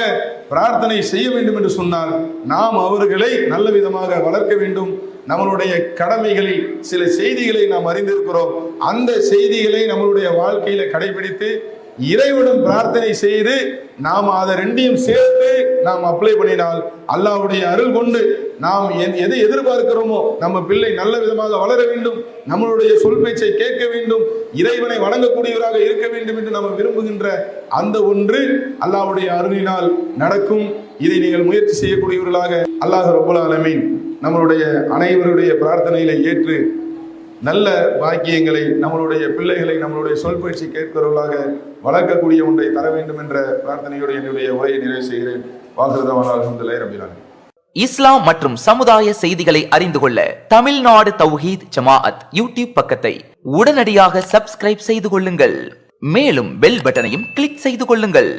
Speaker 1: பிரார்த்தனை செய்ய வேண்டும் என்று சொன்னால் நாம் அவர்களை நல்ல விதமாக வளர்க்க வேண்டும். நம்மளுடைய கடமைகளில் சில செய்திகளை நாம் அறிந்திருக்கிறோம். அந்த செய்திகளை நம்மளுடைய வாழ்க்கையில கடைபிடித்து இறைவனும் பிரார்த்தனை செய்து நாம் அதை 2ஐயும் சேர்த்து நாம் அப்ளை பண்ணினால் அல்லாஹ்வுடைய அருள் கொண்டு நாம் எதை எதிர்பார்க்கிறோமோ, நம்ம பிள்ளை நல்ல விதமாக வளர வேண்டும், நம்மளுடைய சொல் பேச்சை கேட்க வேண்டும், இறைவனை வணங்கக்கூடியவராக இருக்க வேண்டும் என்று நம்ம விரும்புகின்ற அந்த ஒன்று அல்லாஹ்வுடைய அருளினால் நடக்கும். இதை நீங்கள் முயற்சி செய்யக்கூடியவர்களாக அல்லாஹ் ரப்பல் ஆலமீன் நம்மளுடைய அனைவருடைய பிரார்த்தனைகளை ஏற்று நல்ல பாக்கியங்களை நம்மளுடைய பிள்ளைகளை நம்மளுடைய சொல் பயிற்சி கேட்கிறவர்களாக வளர்க்கக்கூடிய ஒன்றை தர வேண்டும் என்ற பிரார்த்தனையோடு என்னுடைய உரையை நிறைவு செய்கிறேன். வாக்குறுதவான அல்ஹம்துலில்லாஹி ரப்பில் ஆலமீன்.
Speaker 2: இஸ்லாம் மற்றும் சமுதாய செய்திகளை அறிந்து கொள்ள தமிழ்நாடு தௌஹீத் ஜமாஅத் யூடியூப் பக்கத்தை உடனடியாக சப்ஸ்கிரைப் செய்து கொள்ளுங்கள். மேலும் பெல் பட்டனையும் கிளிக் செய்து கொள்ளுங்கள்.